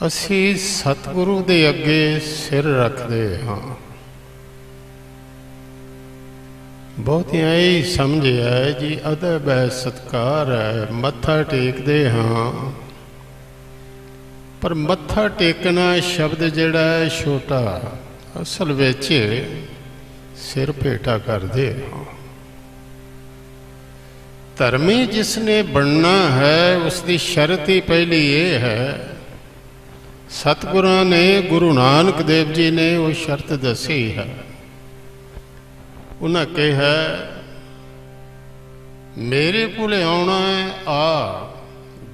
ਅਸੀਂ ਸਤਿਗੁਰੂ ਦੇ ਅੱਗੇ ਸਿਰ ਰੱਖਦੇ ਹਾਂ। ਬਹੁਤਿਆਂ ਇਹ ਸਮਝਿਆ ਜੀ ਅਦਬ ਹੈ, ਸਤਿਕਾਰ ਹੈ, ਮੱਥਾ ਟੇਕਦੇ ਹਾਂ। ਪਰ ਮੱਥਾ ਟੇਕਣਾ ਸ਼ਬਦ ਜਿਹੜਾ ਹੈ ਛੋਟਾ, ਅਸਲ ਵਿੱਚ ਸਿਰ ਭੇਟਾ ਕਰਦੇ ਹਾਂ। ਧਰਮੀ ਜਿਸਨੇ ਬਣਨਾ ਹੈ ਉਸ ਦੀ ਸ਼ਰਤ ਹੀ ਪਹਿਲੀ ਇਹ ਹੈ, ਸਤਿਗੁਰਾਂ ਨੇ, ਗੁਰੂ ਨਾਨਕ ਦੇਵ ਜੀ ਨੇ ਉਹ ਸ਼ਰਤ ਦੱਸੀ ਹੈ। ਉਹਨਾਂ ਕਿਹਾ ਮੇਰੇ ਕੋਲ ਆਉਣਾ ਹੈ, ਆ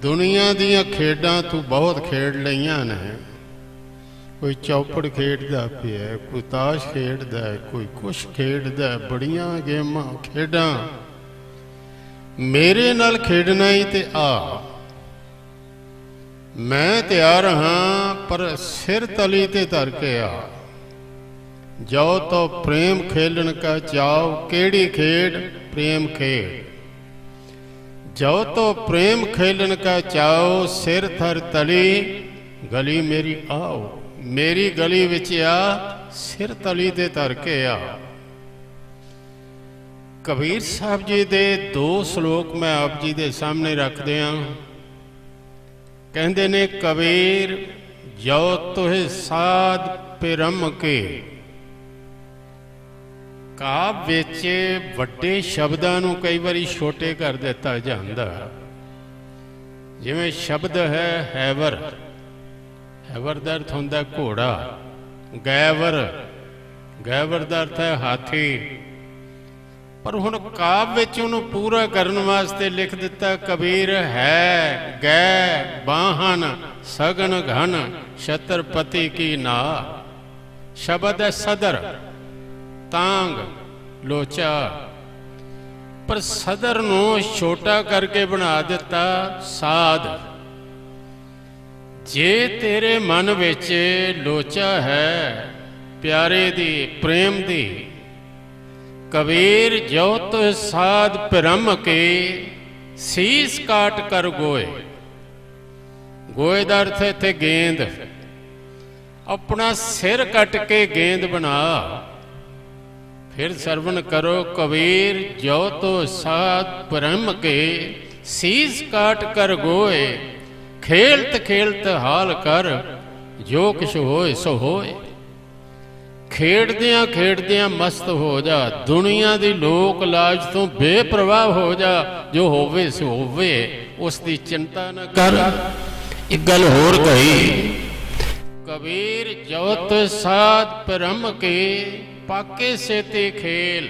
ਦੁਨੀਆ ਦੀਆਂ ਖੇਡਾਂ ਤੂੰ ਬਹੁਤ ਖੇਡ ਲਈਆਂ ਨੇ। ਕੋਈ ਚੌਪੜ ਖੇਡਦਾ ਪਿਆ, ਕੋਈ ਤਾਸ਼ ਖੇਡਦਾ, ਕੋਈ ਕੁਛ ਖੇਡਦਾ, ਬੜੀਆਂ ਗੇਮਾਂ ਖੇਡਾਂ। ਮੇਰੇ ਨਾਲ ਖੇਡਣਾ ਹੀ ਤੇ ਆ, ਮੈਂ ਤਿਆਰ ਹਾਂ, ਪਰ ਸਿਰ ਤਲੀ ਤੇ ਧਰ ਕੇ ਆ। ਜੋ ਤੋ ਪ੍ਰੇਮ ਖੇਲਣ ਕਾ ਚਾਓ, ਕਿਹੜੀ ਖੇਡ? ਪ੍ਰੇਮ ਖੇਡ। ਜੋ ਤੋ ਪ੍ਰੇਮ ਖੇਲਣ ਕਾ ਚਾਓ, ਸਿਰ ਥਰ ਤਲੀ ਗਲੀ ਮੇਰੀ ਆਓ। ਮੇਰੀ ਗਲੀ ਵਿੱਚ ਆ, ਸਿਰ ਤਲੀ ਤੇ ਧਰ ਕੇ ਆ। ਕਬੀਰ ਸਾਹਿਬ ਜੀ ਦੇ ਦੋ ਸ਼ਲੋਕ ਮੈਂ ਆਪ ਜੀ ਦੇ ਸਾਹਮਣੇ ਰੱਖਦੇ ਹਾਂ। ਕਹਿੰਦੇ ਨੇ ਕਬੀਰ ਜੋ ਤੁਹੇ ਸਾਧ ਪਿਰਮ ਕੇ। ਕਾਵਿ ਵਿੱਚ ਵੱਡੇ ਸ਼ਬਦਾਂ ਨੂੰ ਕਈ ਵਾਰੀ ਛੋਟੇ ਕਰ ਦਿੱਤਾ ਜਾਂਦਾ। ਜਿਵੇਂ ਸ਼ਬਦ ਹੈ ਹੈਵਰ, ਹੈਵਰ ਦਾ ਅਰਥ ਹੁੰਦਾ ਘੋੜਾ। ਗੈਵਰ, ਗੈਵਰ ਦਾ ਅਰਥ ਹੈ ਹਾਥੀ। ਪਰ ਹੁਣ ਕਾਵਿ ਵਿੱਚ ਉਹਨੂੰ ਪੂਰਾ ਕਰਨ ਵਾਸਤੇ ਲਿਖ ਦਿੱਤਾ ਕਬੀਰ ਹੈ ਗੈ ਬਾਹਨ ਸਗਨ ਘਨ ਛਤਰਪਤੀ ਕੀ ਨਾ। ਸ਼ਬਦ ਹੈ ਸਦਰ, ਤਾਂਗ, ਲੋਚਾ। ਪਰ ਸਦਰ ਨੂੰ ਛੋਟਾ ਕਰਕੇ ਬਣਾ ਦਿੱਤਾ ਸਾਧ। ਜੇ ਤੇਰੇ ਮਨ ਵਿੱਚ ਲੋਚਾ ਹੈ ਪਿਆਰੇ ਦੀ, ਪ੍ਰੇਮ ਦੀ, ਕਬੀਰ ਜੋ ਤੁ ਸਾਧ ਭਰਮ ਕੇ ਸੀਸ ਕਾਟ ਕਰ ਗੋਏ। ਗੋਏ ਦਾ ਅਰਥ ਇੱਥੇ ਗੇਂਦ। ਆਪਣਾ ਸਿਰ ਕੱਟ ਕੇ ਗੇਂਦ ਬਣਾ। ਫਿਰ ਸਰਵਣ ਕਰੋ ਕਬੀਰ ਜੋ ਤੋ ਸਾਧ ਭਰਮ ਕੇ ਸੀਸ ਕਾਟ ਕਰ ਗੋਏ। ਖੇਲਤ ਖੇਲਤ ਹਾਲ ਕਰ ਜੋ ਕਿਛ ਹੋਏ ਸੋ ਹੋਏ। ਖੇਡਦਿਆਂ ਖੇਡਦਿਆਂ ਮਸਤ ਹੋ ਜਾ, ਦੁਨੀਆ ਦੀ ਲੋਕ ਲਾਜ ਤੋਂ ਬੇਪਰਵਾਹ ਹੋ ਜਾ। ਜੋ ਹੋਵੇ ਸੋ ਹੋਵੇ, ਉਸ ਦੀ ਚਿੰਤਾ ਨਾ ਕਰ। ਇੱਕ ਗੱਲ ਹੋਰ ਕਹੀ ਕਬੀਰ ਜੋ ਤੁ ਸਾਧ ਭਰਮ ਕੇ ਪਾਕੇ ਸੇਤੇ ਖੇਲ।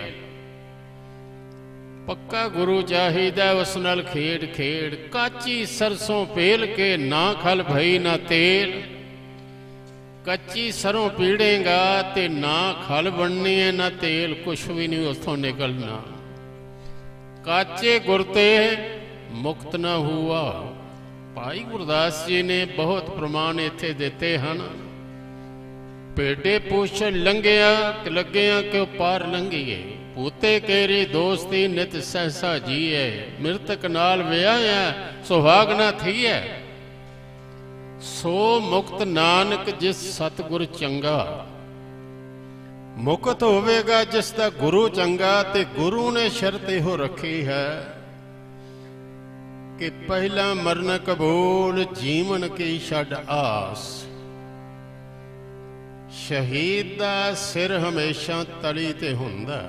ਪੱਕਾ ਗੁਰੂ ਚਾਹੀਦਾ, ਉਸ ਨਾਲ ਖੇਡ ਖੇਡ। ਕਾਚੀ ਸਰਸੋਂ ਪੇਲ ਕੇ ਨਾ ਖਲ ਭਈ ਨਾ ਤੇਲ। ਕੱਚੀ ਸਰੋਂ ਪੀੜੇਗਾ ਤੇ ਨਾ ਖਲ ਬਣਨੀ ਹੈ ਨਾ ਤੇਲ, ਕੁਛ ਵੀ ਨਹੀਂ ਉਸੋਂ ਨਿਕਲਣਾ। ਕਾਚੇ ਗੁਰ ਤੇ ਮੁਕਤ ਨਾ ਹੁਆ। ਭਾਈ ਗੁਰਦਾਸ ਜੀ ਨੇ ਬਹੁਤ ਪ੍ਰਮਾਣ ਇੱਥੇ ਦਿੱਤੇ ਹਨ। ਭੇਡੇ ਪੁੱਛ ਲੰਘਿਆ ਲੱਗਿਆ ਕਿਉ ਪਾਰ ਲੰਘੀਏ। ਪੂਤੇ ਕੇਰੀ ਦੋਸਤੀ ਨਿਤ ਸਹਸਾ ਜੀਏ। ਮਿਰਤਕ ਨਾਲ ਵਿਆਹਿਆ ਸੁਹਾਗ ਨਾ ਥੀਏ। ਸੋ ਮੁਕਤ ਨਾਨਕ ਜਿਸ ਸਤਿਗੁਰ ਚੰਗਾ। ਮੁਕਤ ਹੋਵੇਗਾ ਜਿਸ ਦਾ ਗੁਰੂ ਚੰਗਾ। ਤੇ ਗੁਰੂ ਨੇ ਸ਼ਰਤ ਇਹੋ ਰੱਖੀ ਹੈ ਕਿ ਪਹਿਲਾ ਮਰਨ ਕਬੂਲ, ਜੀਵਨ ਕੀ ਛੱਡ ਆਸ। ਸ਼ਹੀਦ ਦਾ ਸਿਰ ਹਮੇਸ਼ਾ ਤਲੀ ਤੇ ਹੁੰਦਾ।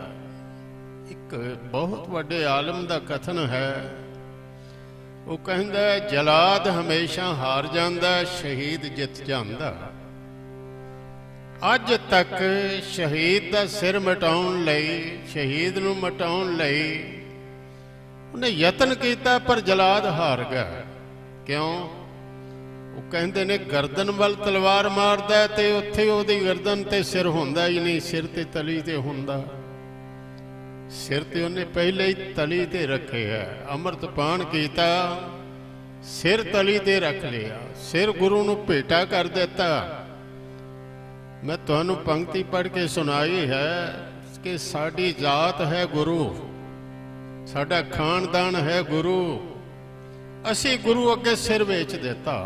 ਇੱਕ ਬਹੁਤ ਵੱਡੇ ਆਲਮ ਦਾ ਕਥਨ ਹੈ। ਉਹ ਕਹਿੰਦਾ ਜਲਾਦ ਹਮੇਸ਼ਾ ਹਾਰ ਜਾਂਦਾ, ਸ਼ਹੀਦ ਜਿੱਤ ਜਾਂਦਾ। ਅੱਜ ਤੱਕ ਸ਼ਹੀਦ ਦਾ ਸਿਰ ਮਿਟਾਉਣ ਲਈ, ਸ਼ਹੀਦ ਨੂੰ ਮਿਟਾਉਣ ਲਈ ਉਹਨੇ ਯਤਨ ਕੀਤਾ, ਪਰ ਜਲਾਦ ਹਾਰ ਗਿਆ। ਕਿਉਂ? ਉਹ ਕਹਿੰਦੇ ਨੇ ਗਰਦਨ ਵੱਲ ਤਲਵਾਰ ਮਾਰਦਾ ਤੇ ਉੱਥੇ ਉਹਦੀ ਗਰਦਨ ਤੇ ਸਿਰ ਹੁੰਦਾ ਹੀ ਨਹੀਂ, ਸਿਰ ਤੇ ਤਲੀ ਤੇ ਹੁੰਦਾ। ਸਿਰ ਤੇ ਉਹਨੇ ਪਹਿਲੇ ਹੀ ਤਲੀ ਤੇ ਰੱਖਿਆ। ਅੰਮ੍ਰਿਤ ਪਾਨ ਕੀਤਾ, ਸਿਰ ਤਲੀ ਤੇ ਰੱਖ ਲਿਆ। ਸਿਰ ਗੁਰੂ ਨੂੰ ਭੇਟਾ ਕਰ ਦਿੱਤਾ। ਮੈਂ ਤੁਹਾਨੂੰ ਪੰਕਤੀ ਪੜ੍ਹ ਕੇ ਸੁਣਾਈ ਹੈ ਕਿ ਸਾਡੀ ਜਾਤ ਹੈ ਗੁਰੂ, ਸਾਡਾ ਖਾਨਦਾਨ ਹੈ ਗੁਰੂ। ਅਸੀਂ ਗੁਰੂ ਅੱਗੇ ਸਿਰ ਵੇਚ ਦਿੱਤਾ।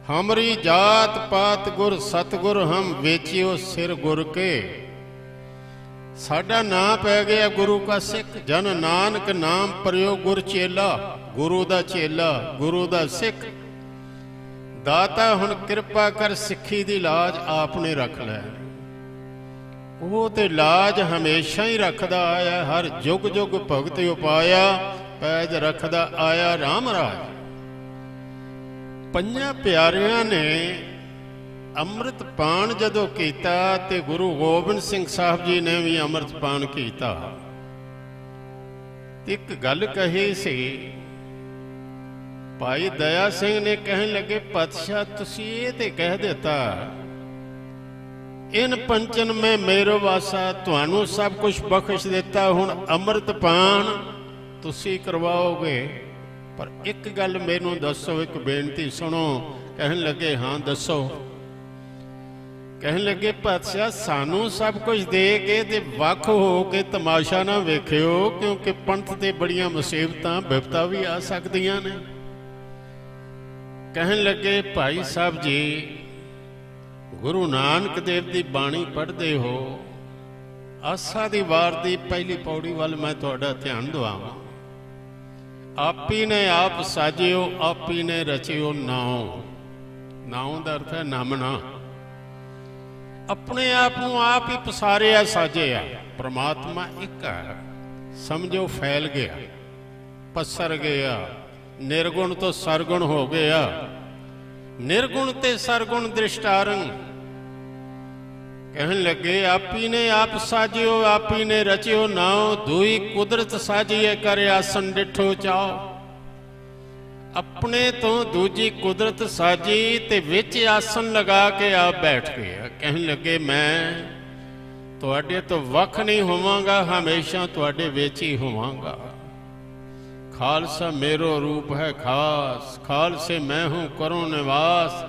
हमरी जात पात गुर सतगुर हम वेचियो सिर गुर के। साडा नाम पै गया गुरु का सिख। जन नानक नाम परियो गुर चेला। गुरु दा चेला, गुरु दा सिख। दाता हुण किरपा कर सिੱਖੀ ਦੀ लाज आपने रख लै। ਉਹ ਤੇ ਲਾਜ ਹਮੇਸ਼ਾ ਹੀ ਰੱਖਦਾ ਆਇਆ। ਹਰ ਜੁਗ ਜੁਗ ਭਗਤ ਉਪਾਇਆ ਪੈਜ ਰੱਖਦਾ ਆਇਆ ਰਾਮ ਰਾਜ। ਪੰਜਾਂ ਪਿਆਰਿਆਂ ਨੇ ਅੰਮ੍ਰਿਤ ਪਾਨ ਜਦੋਂ ਕੀਤਾ ਤੇ ਗੁਰੂ ਗੋਬਿੰਦ ਸਿੰਘ ਸਾਹਿਬ ਜੀ ਨੇ ਵੀ ਅੰਮ੍ਰਿਤ ਪਾਨ ਕੀਤਾ। ਇੱਕ ਗੱਲ ਕਹੀ ਸੀ ਭਾਈ ਦਇਆ ਸਿੰਘ ਨੇ, ਕਹਿਣ ਲੱਗੇ ਪਾਤਸ਼ਾਹ ਤੁਸੀਂ ਇਹ ਤੇ ਕਹਿ ਦਿੱਤਾ इन पंचन में मेरो वासा, तुहानू सब कुछ बख्श दिता, हुण अमृत पान तुसी करवाओगे। पर एक गल मैनू दसो, एक बेनती सुनो। कहन लगे हाँ दसो। कहन लगे पातशाह सानू सब कुछ दे के ते वख हो के तमाशा ना वेखियो, क्योंकि पंथ ते बड़ियां मुसीबतां विपता भी आ सकदियां ने। कहन लगे भाई साहब जी गुरु नानक देव की बाणी पढ़ते हो, आसा दी वार दी पहली पौड़ी वाल मैं तुहाडा ध्यान दवावां। आपी ने आप साजियो, आपी ने रचियो नाओ। नाओ का अर्थ है नामना। अपने आप को आप ही पसारिया साजिया। परमात्मा एक है, समझो फैल गया, पसर गया, निर्गुण तो सरगुण हो गया। निर्गुण ते सरगुण दृष्टारंग। कहन लगे आपी ने आप साजियो, आपी ने रचियो नाओ। दुई कुदरत साजिए कर आसन डिठो चाओ। अपने तो दूजी कुदरत साजी ते विच आसन लगा के आप बैठ गया। कहन लगे मैं तुहाडे तो वख नहीं होवांगा, हमेशा तुहाडे विच ही होवांगा। खालसा मेरो रूप है खास, खालसे मैं हूँ करो निवास।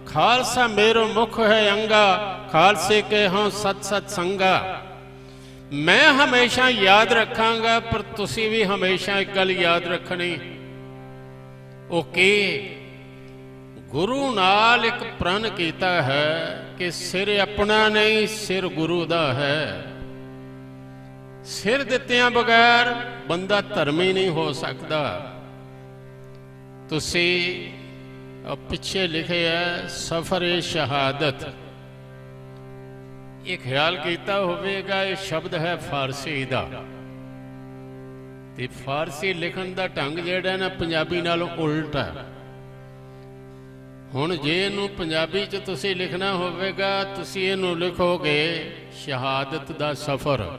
खालसा मेरो मुख है अंगा, खालसे के हाँ सत सत संगा। मैं हमेशा याद रखांगा, पर तुसी भी हमेशा एक गल याद रखनी। ओके गुरु नाल एक प्रण कीता है कि सिर अपना नहीं, सिर गुरु दा है। सिर दित्तियां बगैर बंदा धर्मी नहीं हो सकता। तुसी पिछे लिखे है सफर शहादत। ये ख्याल किया होगा ये शब्द है फारसी का। ते फारसी लिखण का ढंग जिहड़ा ना पंजाबी नालों उल्ट है। हुण जे इहनूं पंजाबी च तुसी लिखना होवेगा, तुसी इहनूं लिखोगे शहादत दा सफर,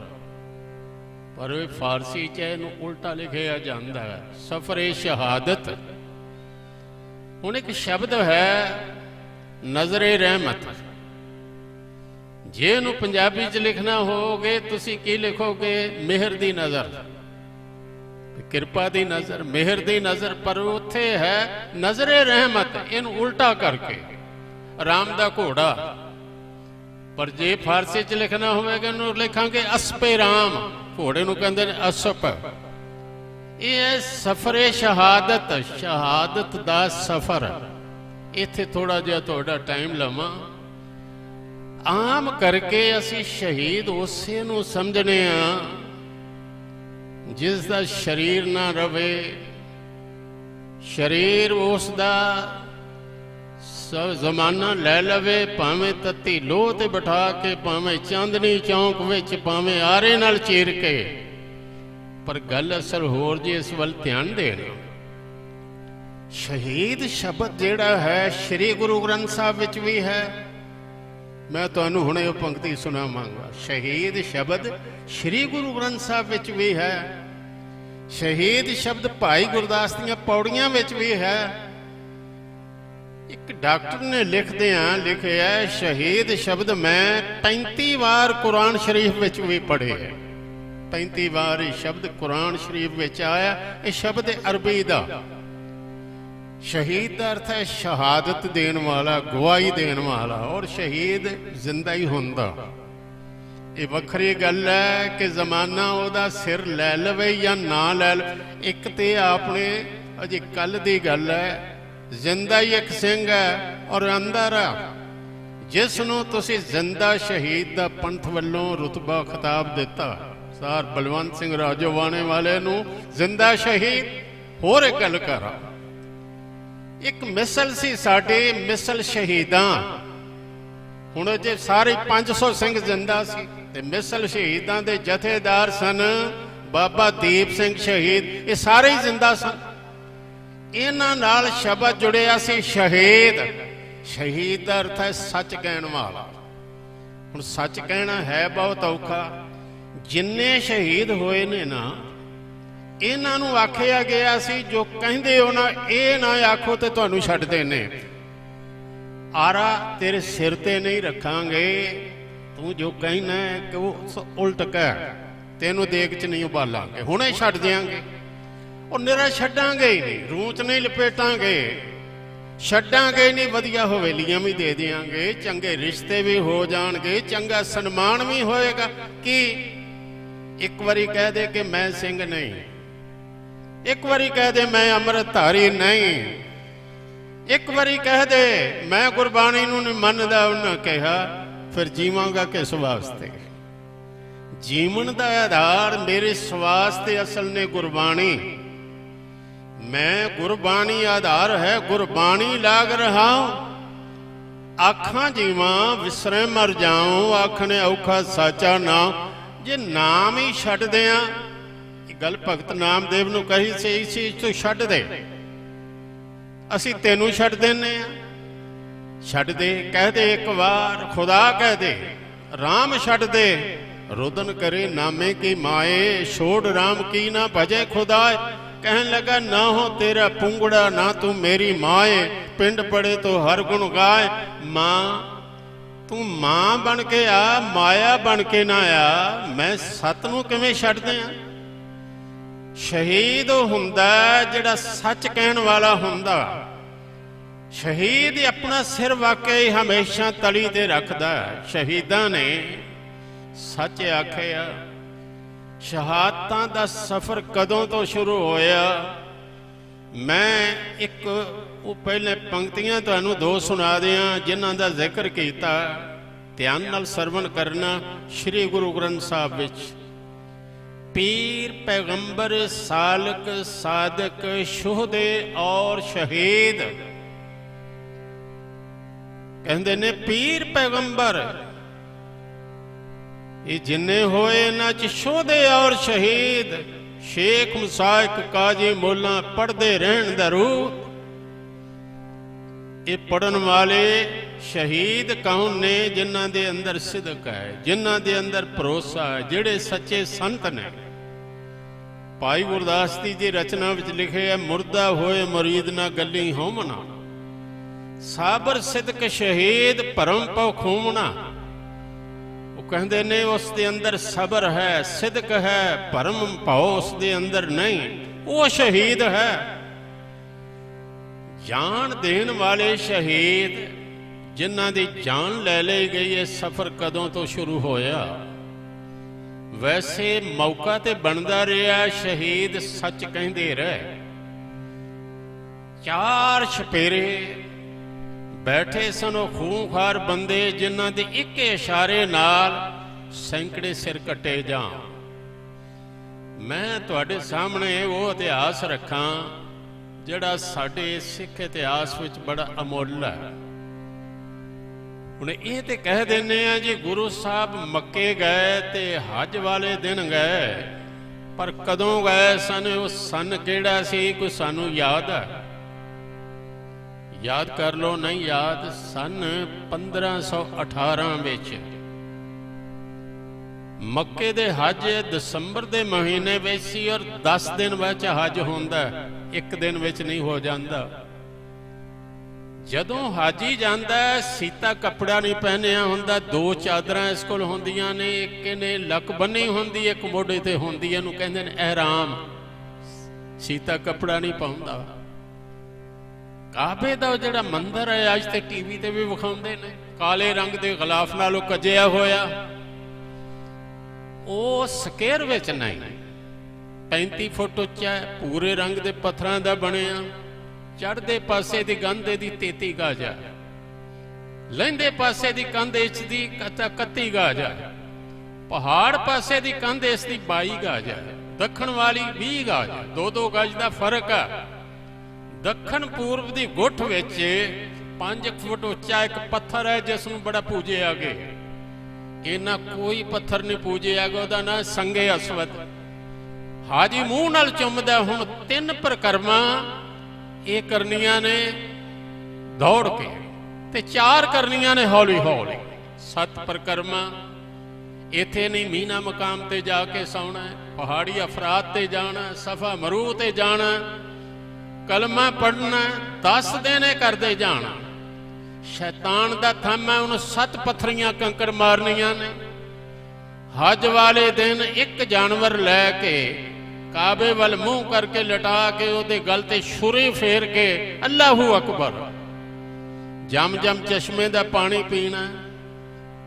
पर फारसी च इहनूं उल्टा लिखिया जाता है सफर शहादत। हुण एक शब्द है नजरे रहमत। जे इहनूं पंजाबी च लिखना होगे तुसी की लिखोगे मेहर दी नज़र, किरपा दी नज़र, मेहर दी नज़र। पर उत्थे है नजरे रहमत, इहनूं उल्टा करके राम दा घोड़ा। पर जे फारसी च लिखना होवेगा इहनूं लिखांगे असपे राम, घोड़े नूं कहंदे ने असप। ये सफरे शहादत, शहादत दा सफर। इत्थे थोड़ा जिहा तुहाडा टाइम लवां। आम करके असी शहीद उसे नूं समझने आ जिस दा शरीर ना रवे। शरीर उसदा जमाना लै लवे, भावें तत्ती लोह ते बिठा के, भावें चांदनी चौंक विच, भावें आरे नाल चीर के। पर गल असल होर जी, इस वल ध्यान देना। शहीद शब्द जिहड़ा है श्री गुरु ग्रंथ साहब विच भी है। मैं तुहानूं हुणे ओह पंक्ति सुणावांगा। शहीद शब्द श्री गुरु ग्रंथ साहब विच भी है। शहीद शब्द भाई गुरदास दीआं पौड़ियां विच भी है। एक डॉक्टर ने लिखदिआं लिखिआ शहीद शब्द मैं 35 बार कुरान शरीफ विच भी पढ़े है। 35 बार ये शब्द कुरान शरीफ विच आया। ये शब्द अरबी दा। शहीद का अर्थ है शहादत देने वाला, गवाही देने वाला। और शहीद जिंदा ही हुंदा। ये वखरी गल है कि जमाना ओहदा सिर लै लवे या ना लै लवे। एक तो आपने अजे कल दी गल है जिंदा ही एक सिंह है और अंदर जिस नूं तुसीं जिंदा शहीद दा पंथ वल्लों रुतबा खिताब दिता, सार बलवंत सिंह राजोवाणे वाले नूं जिंदा शहीद। होर एक गल करा, एक मिसल सी साडे मिसल शहीदां। हुण जे सारे 500 सिंह जिंदा सी ते मिसल शहीदां दे जथेदार सन बाबा दीप सिंह शहीद, ये सारे ही जिंदा सन। इन्हां नाल शब्द जुड़िया सी शहीद। शहीद का अर्थ है सच कहण वाला। हुण सच कहना है बहुत औखा। जिन्ने शहीद होए ने ना, इन्हां नूं आखिया गया सी जो कहंदे हो ना ये ना आखो तो तुहानूं छड्ड देने। आरा तेरे सिर ते नहीं रखांगे, तू जो कहना है कि वो उल्ट कह, तेनों देग च नहीं उबालांगे, हुणे छड्ड देंगे। और निरा छड्डांगे ही नहीं, रूह च नहीं लपेटांगे, छड्डांगे नहीं, वधिया हवेलियां भी दे देंगे, चंगे रिश्ते भी हो जाणगे, चंगा सन्मान भी होएगा। कि एक बारी कह दे कि मैं सिंह नहीं, एक बारी कह दे मैं अमृतधारी नहीं, एक बारी कह दे मैं गुरबाणी नूं नहीं मनदा, उन्हें कहा फिर जीवांगा किस वास्ते? जीवन का आधार मेरे स्वास्थ्य असल ने गुरबाणी। मैं गुरबाणी आधार है, गुरबाणी लाग रहा हूं। आखा जीवा विसरे मर जाऊं, आखने औखा साचा नाम। जे नाम ही छड्ड दियां, गल भगत नामदेव नूं कही सी, इस चीज तो छड्ड दे, असीं तेनूं छड्ड देने आ। छड्ड दे, कह दे एक बार, खुदा कह दे, राम छड्ड दे, रुदन करे नामे की माए, छोड़ राम की ना भजे खुदाए। कहन लगा ना हो तेरा पुंगड़ा, ना तू मेरी माए, पिंड पड़े तो हर गुण गाए। मां तू मां बन के आ, माया बन के ना आ, मैं सत नूं किवें छड्ड दियां? शहीद हुंदा जिहड़ा सच कहण वाला हुंदा। शहीद अपना सिर वाकई हमेशा तली ते रखदा। शहीदां ने सच आखिया। शहादतां दा सफ़र कदों तो शुरू होया? मैं एक वो पहले पंक्तियां तुहानूं दो सुना दियां जिन्हां दा जिक्र कीता, ध्यान नाल सरवण करना। श्री गुरु ग्रंथ साहब विच पीर पैगंबर सालक सादक शुहदे और शहीद कहंदे ने। पीर पैगंबर ये जिन्ने होए ना च शोधे और शहीद, शेख मुसाइक काजी मोला पढ़ते रहन दरूद। ये पढ़न वाले शहीद कौन ने? जिन्हां दे अंदर सिदक है, जिन्हां दे अंदर भरोसा है, जिहड़े सच्चे संत ने। भाई गुरदास जी रचना विच लिखे है, मुर्दा होए मुरीद ना गली होमना, साबर सिदक शहीद परम पौ खूमना। कहते ने उस दे अंदर सबर है, सिदक है, परम भाव उस दे अंदर नहीं, वो शहीद है। जान देन वाले शहीद जिन्हां दी जान ले ली गई है। सफर कदों तो शुरू होया? वैसे मौका ते बनदा रहा, शहीद सच कहंदे रहे। चार छपेरे बैठे सन खूंखार बंदे, जिन्हां दे एक इशारे नाल सैकड़े सिर कटे जाण। मैं तुहाडे सामने वो इतिहास रखा जिहड़ा साडे सिख इतिहास विच बड़ा अमुल है। हुण ये ते कह दिंदे आ जी गुरु साहब मक्के गए ते हज वाले दिन गए, पर कदों गए सन? वो सन किहड़ा सी? कोई सानू याद है? याद कर लो, नहीं याद? सन 1518 विच मक्के दे हज दसंबर दे महीने विच सी, और 10 दिन विच हज होंदा, एक दिन विच नहीं हो जांदा। जदों हाजी जांदा, सीता कपड़ा नहीं पहनिया हुंदा, 2 चादरां इस कोल हुंदियां ने, एक ने लक बन्नी हुंदी, एक मोढे ते हुंदी, इहनूं कहंदे ने एहराम। सीता कपड़ा नहीं पाउंदा। काबे दा जिहड़ा मंदिर है अज ते टीवी ते भी विखाउंदे ने, काले रंग दे गलाफ नालों कजिया होया। वो स्केयर विच नहीं, 35 फुट उच्चा है, पूरे रंग दे पत्थरां दा बनिया, चढ़दे पासे दी कंध दी 33 गाजा, लहिंदे पासे दी कंध इस दी 31 गाजा, पहाड़ पासे दी कंध इस दी 22 गाजा, दखण वाली 20 गाज, 2-2 गज का फर्क है। दखण पूर्व की गुठ विच 5 फुट उच्चा एक पत्थर है जिसनूं बड़ा पूजे आगे, इन्ना कोई पत्थर नहीं पूजे आगे, उहदा नाम संगे असवद। हाजी मूँह नाल चुमदा। हुण 3 परिक्रमा ये करनियां ने दौड़ के, ते 4 करनियां ने हौली हौली। 7 परिक्रमा इत्थे नहीं, मीना मकाम ते जाके सौना है, पहाड़ी अफरात ते जाना, सफा मरूह ते जाना, कलमा पढ़ना, 10 दिन करते जाना। शैतान दा थम है, उन्हें 7 पत्थरियां कंकड़ मारनियां ने। हज वाले दिन एक जानवर लैके काबे वाल मुंह करके लटा के उहदे गल ते छुरी फेर के अल्लाहू अकबर, जम जम चश्मे दा पानी पीना।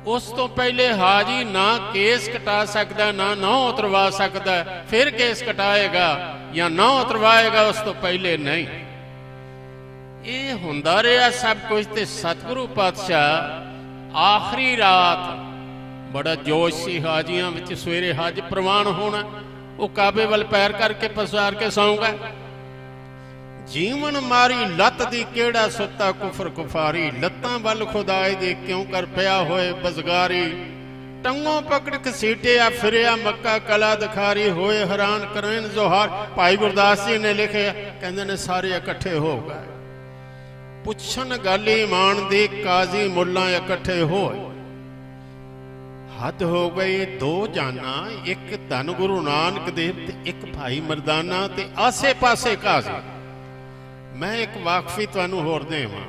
उस तो पहले हाजी ना केस कटा सकता, ना नौ उतरवा सकता, फिर केस कटाएगा या नौ उतरवाएगा, उस तो पहले नहीं। ये हुंदा रहा सब कुछ। ते सतगुरु पातशाह आखिरी रात बड़ा जोश सी हाजियां विच, सवेरे हज प्रवान होना, वो काबे वाल पैर करके पसार के सौंगा। जीवन मारी लत दी केड़ा सुता कुफर कुफारी, लत्तां वल खुदाए दी क्यों कर पिया होए बजगारी। टंगों पकड़ घसीटिया फिरिया मक्का कला दिखारी, होए हैरान करन जोहार। भाई गुरदास जी ने लिखे, कहंदे ने सारे इकट्ठे हो गए, पुछन गल ईमान दी, काजी मुल्ला इकट्ठे होए। हद हो गई 2 जाना, एक धन गुरु नानक देव ते एक भाई मरदाना, ते आसे पासे काजी। मैं एक वाकफी तुहानू होर देवां,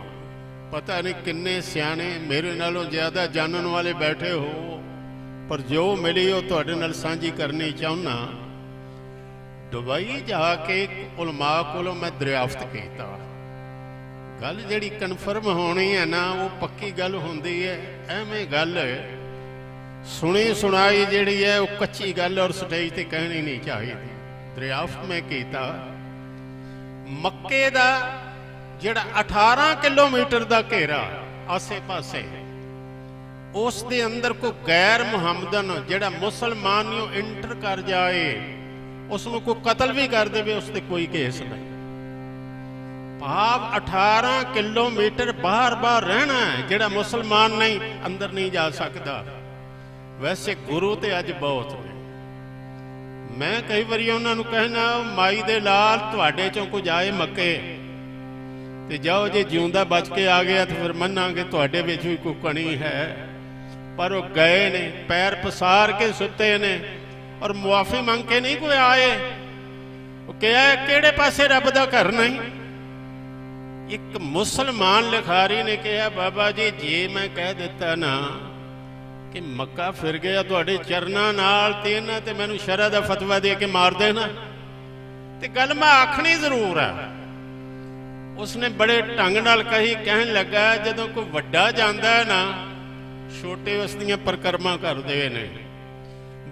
पता नहीं किन्ने सियाने मेरे नालों ज्यादा जानन वाले बैठे हो, पर जो मिली वो तुहाडे नाल सांझी करनी चाहुंदा। दुबई जाके उलमा कोलों मैं दरियाफ्त कीता, गल जिहड़ी कन्फर्म होनी है ना, वो पक्की गल हुंदी है। एवें गल सुनी सुनाई जिहड़ी है वो कच्ची गल और स्टेज ते कहनी नहीं चाहिए। दरियाफ्त में कीता, मक्के दा जिहड़ा 18 किलोमीटर का घेरा आसे पासे, उस दे अंदर कोई गैर मुहम्मदन जिहड़ा मुसलमान नूं इंटर कर जाए, उसनूं कोई कतल भी कर देवे, उस ते कोई केस नहीं। भाव 18 किलोमीटर बाहर बाहर रहना है, जिहड़ा मुसलमान नहीं अंदर नहीं जा सकता। वैसे गुरु ते अज बहुत ने। मैं कई बारी उन्होंने कहना, माई दे लाल तुहाडे चों कुछ आए मक्के ते जाओ, जे जिउंदा बच के आ गया तो फिर मनांगे तुहाडे विच भी कोई कणी है। पर वो गए ने, पैर पसार के सुते ने, और मुआफी मंग के नहीं कोई आए। वो कहा किहड़े पासे रब दा घर नहीं। एक मुसलमान लिखारी ने कहा, बाबा जी जे मैं कह दिता ना कि मक्का फिर गया तुहाडे चरनां नाल, ते इन्हां ते मैनूं शरअ दा फतवा दे के मार देना, ते गल मैं आखनी जरूर है। उसने बड़े ढंग नाल कही, कहन लगा जदों कोई वड्डा जांदा है ना, छोटे उस दियां परिक्रमा करदे ने।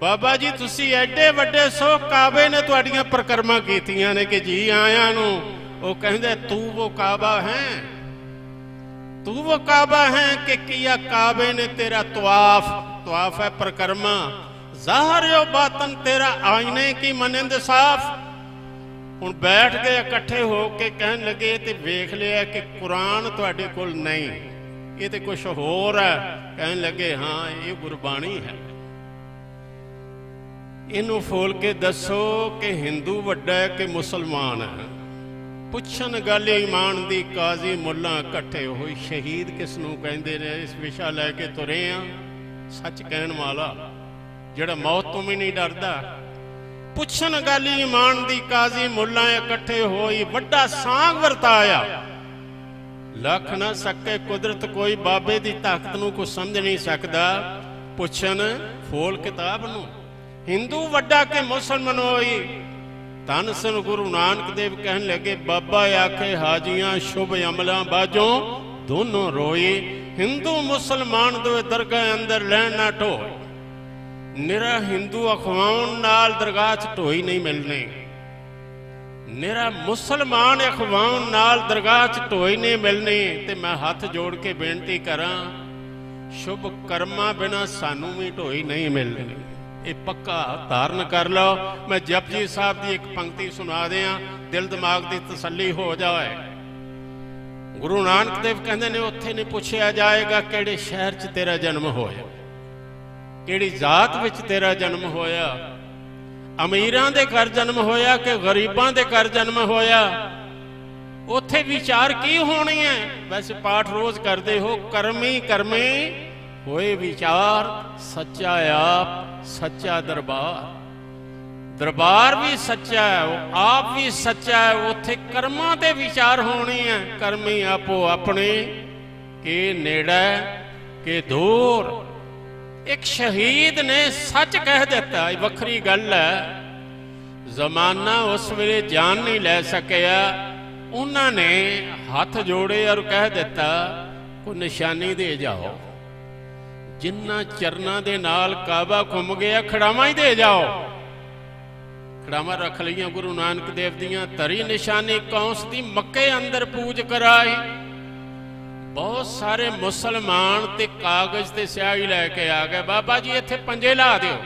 बाबा जी तुसीं एडे वड्डे सो, काबे ने तुहाडीआं परिक्रमा कीतियां ने कि जी आयां नूं। वो कहंदे तू वो काबा है, तू वो काबा है कि किया काबे ने तेरा तवाफ। तवाफ है परिक्रमा, ज़ाहिर यो बातन तेरा आईने की मनंद साफ। हुण बैठ गए इकट्ठे हो के कहन लगे, ते वेख लिया कि कुरान तुहाडे कोल नहीं, ये तो कुछ होर है। कहन लगे हाँ ये गुरबाणी है, इनू फोल के दसो कि हिंदू वड्डा है कि मुसलमान है। पुछन गल ईमान दी, काजी मुल्ला इकट्ठे होई। शहीद किसनूं कहंदे ने, इस विशा लैके तुरे आ, सच कहण वाला जिहड़ा मौत तो भी नहीं डरदा। पुछन गल ईमान दी, काजी मुल्ला इकट्ठे होई। वड्डा सांग वरताया, लख ना सके कुदरत कोई, बाबे दी ताकत नूं कोई समझ नहीं सकदा। पुछन फोल किताब नूं, हिंदू वड्डा के मुसलमान होई। धन सन गुरु नानक देव कहन लगे, बाबा आखे हाजियां शुभ अमलां बाजों दोनों रोई। हिंदू मुसलमान दो दरगाह अंदर लैन ना ढोए, निरा हिंदू अखवाउन नाल दरगाह च ढोई नहीं मिलने। निरा मुसलमान अखवाउन नाल दरगाह च ढोई नहीं मिलनी। ते मैं हथ जोड़ के बेनती करा, शुभ कर्मा बिना सानू भी ढोई नहीं मिलनी। ये पक्का धारण कर लो। मैं जपजी साहब की एक पंक्ति सुना दियां, दिल दिमाग की तसल्ली हो जाए। गुरु नानक देव कहते ने उत्थे नहीं पुछया जाएगा किहड़े शहर च तेरा जन्म होया, किहड़ी जात विच तेरा जन्म होया, अमीरां दे घर जन्म होया कि गरीबां दे घर जन्म होया। उत्थे विचार की होनी है? वैसे पाठ रोज करते हो, कर्मी कर्मी होए विचार, सच्चा आप सच्चा दरबार। दरबार भी सच्चा है, वो आप भी सच्चा है। उत्थे कर्मां दे विचार होनी है। कर्मी आपो अपने के नेड़े के दूर। एक शहीद ने सच कह दिता, वखरी गल है। जमाना उस वेले जान नहीं लै सकिया, उन्होंने हाथ जोड़े और कह दिता को निशानी दे जाओ। जिन्ना चरना दे नाल काबा घुम गया, खड़ावा ही दे जाओ। खड़ावा रख लिया गुरु नानक देव दियां, तरी निशानी कौंस दी मक्के अंदर पूज कराई। बहुत सारे मुसलमान ते कागज ते स्याही लैके आ गए, बाबा जी इत्थे पंजे ला दिओ।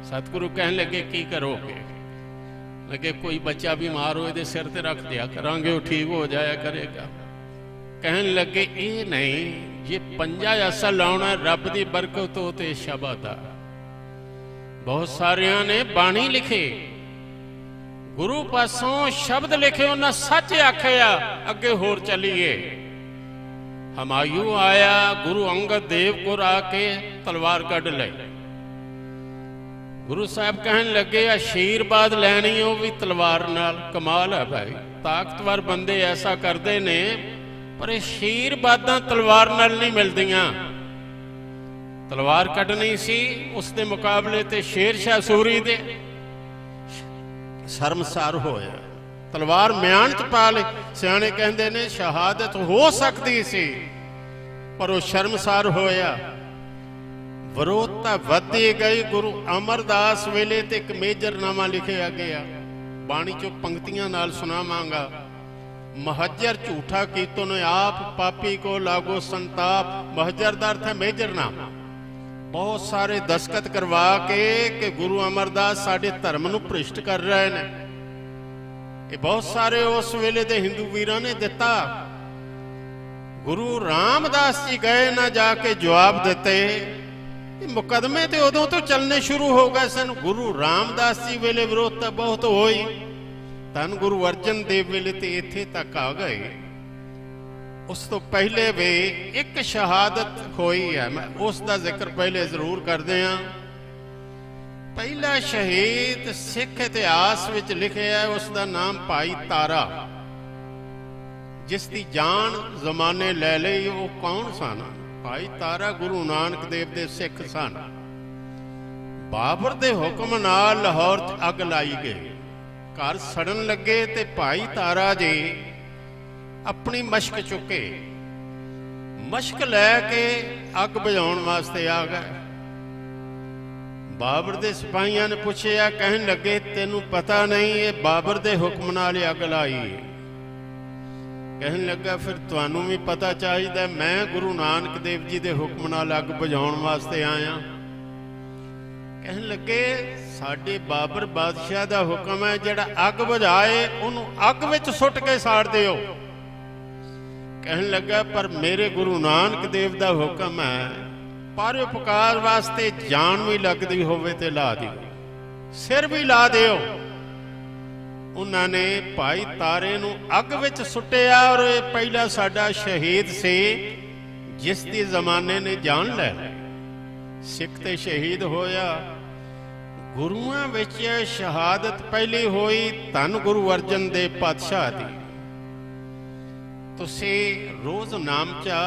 सतगुरु कहने लगे की करोगे? लगे कोई बच्चा बीमार हो दे सिर ते रख दिया करांगे, वो ठीक हो जाया करेगा। कहने लगे ये नहीं, ये पंजा असल लाउना रब दी बरकत हो ते शबद आ। बहुत सारियां ने बाणी लिखे, गुरु पासों शब्द लिखे, उन्हें सच आखिया। अगे होर चलीए, हमायूं आया, गुरु अंगद देव को आके तलवार कढ़ लई। गुरु साहब कहने लगे आशीर्वाद लैनी हो भी तलवार नाल। कमाल है भाई, ताकतवर बंदे ऐसा करते ने, पर आशीर्वादां तलवार नाल नहीं मिलदियां। तलवार कढ़नी सी, उसके मुकाबले ते शेरशाह सूरी दे शर्मसार होया। तलवार म्यान च पा ले। सियाणे कहते ने शहादत हो सकती सी, पर वो शर्मसार होया। विरोधता वधदी गई। गुरु अमरदास वेले ते एक मेजरनामा लिखिया गया, बाणी चो पंक्तियां नाल सुनावांगा। महजर झूठा कीतो ने आप, पापी को लागो संताप। महजर दा अर्थ है मेजरनामा। बहुत सारे दस्खत करवा के गुरु अमरदास साडे धर्म नूं भ्रिष्ट कर रहे हैं। ये बहुत सारे उस वेले दे हिंदू वीरां ने दिता। गुरु रामदास जी गए ना जाके जवाब दिते। मुकदमे तो उदों तो चलने शुरू हो गए सन। गुरु रामदास जी वेले विरोधता बहुत होई। धन गुरु अर्जन देव वेले ते इत्थे तक आ गए। उस तो पहले भी एक शहादत होई है, मैं उसका जिक्र पहले जरूर कर दिया। पहला शहीद सिख इतिहास विच लिखे है, उसका नाम भाई तारा, जिसकी जान जमाने ले लई। वो कौन सन? भाई तारा गुरु नानक देव दे सिख सन। बाबर दे हुक्म नाल लाहौर च अग लाई गई, घर सड़न लगे ते भाई तारा जी अपनी मशक चुके, मशक लैके अग बुझाउण वास्ते आ गए। बाबर दे सिपाहियां ने पूछया, कहन लगे तेनू पता नहीं ये बाबर दे हुक्म नाल अग लाई है? कहन लगा फिर तुहानू भी पता चाहिए, मैं गुरु नानक देव जी दे हुक्म नाल अग बुझाउण वास्ते आया। कहन लगे साडे बाबर बादशाह दा हुक्म है, जिहड़ा अग बुझाए उहनू अग विच सुट के साड़ दिओ। कहन लगा पर मेरे गुरु नानक देव दा हुक्म है, परोपकार वास्ते जान भी लगदी होवे ते ला दिओ, सिर भी ला दिओ। उन्होंने भाई तारे नू अग विच सुटिया, और ये पहला साडा शहीद से जिसकी जमाने ने जान लै। सिख ते शहीद होया। गुरुआं विच शहादत पहली होई धन गुरु अर्जन देव पातशाह दी। तुसी रोज नामचा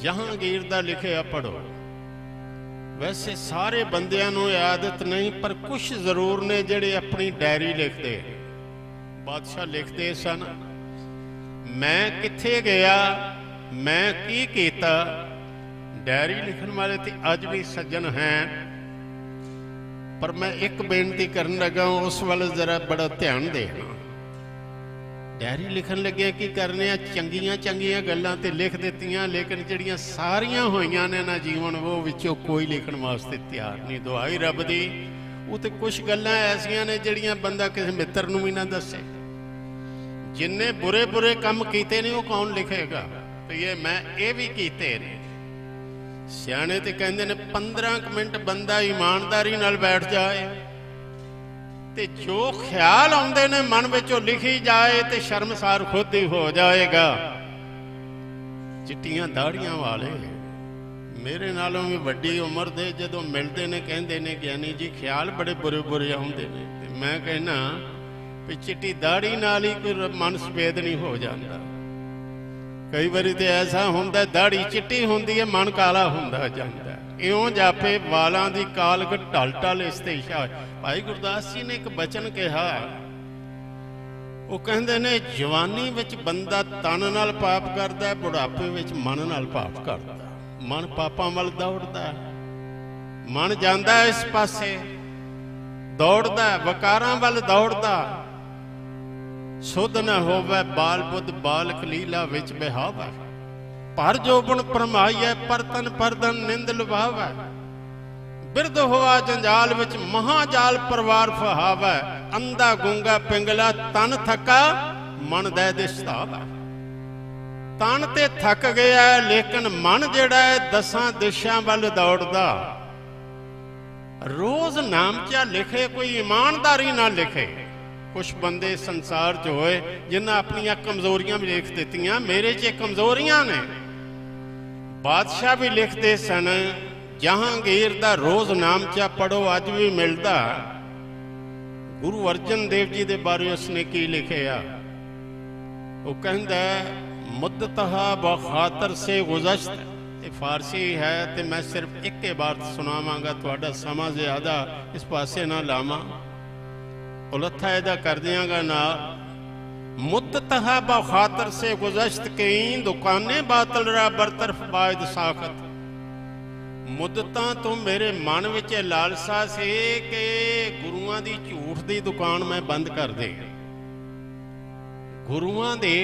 जहांगीर दा लिखिया पढ़ो। वैसे सारे बंदियां नूं आदत नहीं, पर कुछ जरूर ने जिहड़े अपनी डायरी लिखते। बादशाह लिखते सन, मैं किथे गया, मैं की कीता। डायरी लिखण वाले ते अज भी सज्जन हैं। पर मैं एक बेनती करन लगा, उस वाल जरा बड़ा ध्यान देना। डायरी लिखन लगे की करने चंगियां चंगियां गल्लां ते लिख दित्तियां, लेकिन जिहड़ियां सारियां होईयां ने ना जीवन, वो विचों कोई लिखण वास्ते तैयार नहीं। दुआई रब दी, वो तो कुछ गल्लां ऐसियां ने जिहड़ियां बंदा किसी मित्र नूं भी ना दसे। जिन्ने बुरे बुरे काम कीते ने वो कौन लिखेगा तो ये मैं ये भी कीते ने। सियाणे ते कहंदे ने 15 मिनट बंदा ईमानदारी नाल बैठ जाए ते जो ख्याल आउंदे ने मन विचों लिखी जाए ते शर्मसार खुद ही हो जाएगा। चिट्टियां दाड़ियां वाले मेरे नालों भी वड्डी उम्र दे जदों मिलते ने कहंदे ने ज्ञानी जी ख्याल बड़े बुरे बुरे आउंदे ने, ते मैं कहना भी चिट्टी दाड़ी नाल ही कोई मन सफेद नहीं हो जाता। कई बारी तो ऐसा होंदा दाड़ी चिट्टी होंदी है, मन काला होंदा जांदा। इउं जापे वालां दी कालग ढल ढल इस ते इशारा। भाई गुरदास जी ने एक बचन कहा, वो कहंदे ने जवानी विच बंदा तन नाल पाप करदा, बुढ़ापे विच मन नाल पाप करदा। मन पापां वल दौड़दा, मन जांदा इस पासे दौड़दा, वकारां वल दौड़दा। सुध न होवे बाल बुद्ध बाल कलीला विच बिहावै, पर जोबन भरमाईऐ परतन परदन निंद लुभावै। बिरध होआ जंजाल विच महाजाल परवार फहावै, अंधा गूंगा पिंगला तन थका मन दे दिसतावै। तन ते थक गया लेकिन मन जिहड़ा है 10 दिशां वल दौड़दा। रोज नामचा लिखे, कोई ईमानदारी ना लिखे। कुछ बंदे संसार च होए जिन्हें अपनियां कमजोरियां भी लिख दित्तियां, मेरे च कमजोरियां ने। बादशाह भी लिखते सन, जहांगीर दा रोज नामचा पढ़ो अज भी मिलदा। गुरु अर्जन देव जी दे बारे उसने की लिखिया, वो कहंदा मुद्दतहा बखातर से गुज़श्त। फारसी है तो मैं सिर्फ एक बार सुनावांगा, तुहाडा समा ज्यादा इस पासे ना लावां, उलथा एदा कर दियांगा ना। मुद्दतहा बखातर से गुज़श्त कई दुकाने बातल रा बरतरफ बायद साखत। मुद्दतां तो मेरे मन विच लालसा से कि गुरुआं दी झूठ दी दुकान मैं बंद कर दे। गुरुआं दे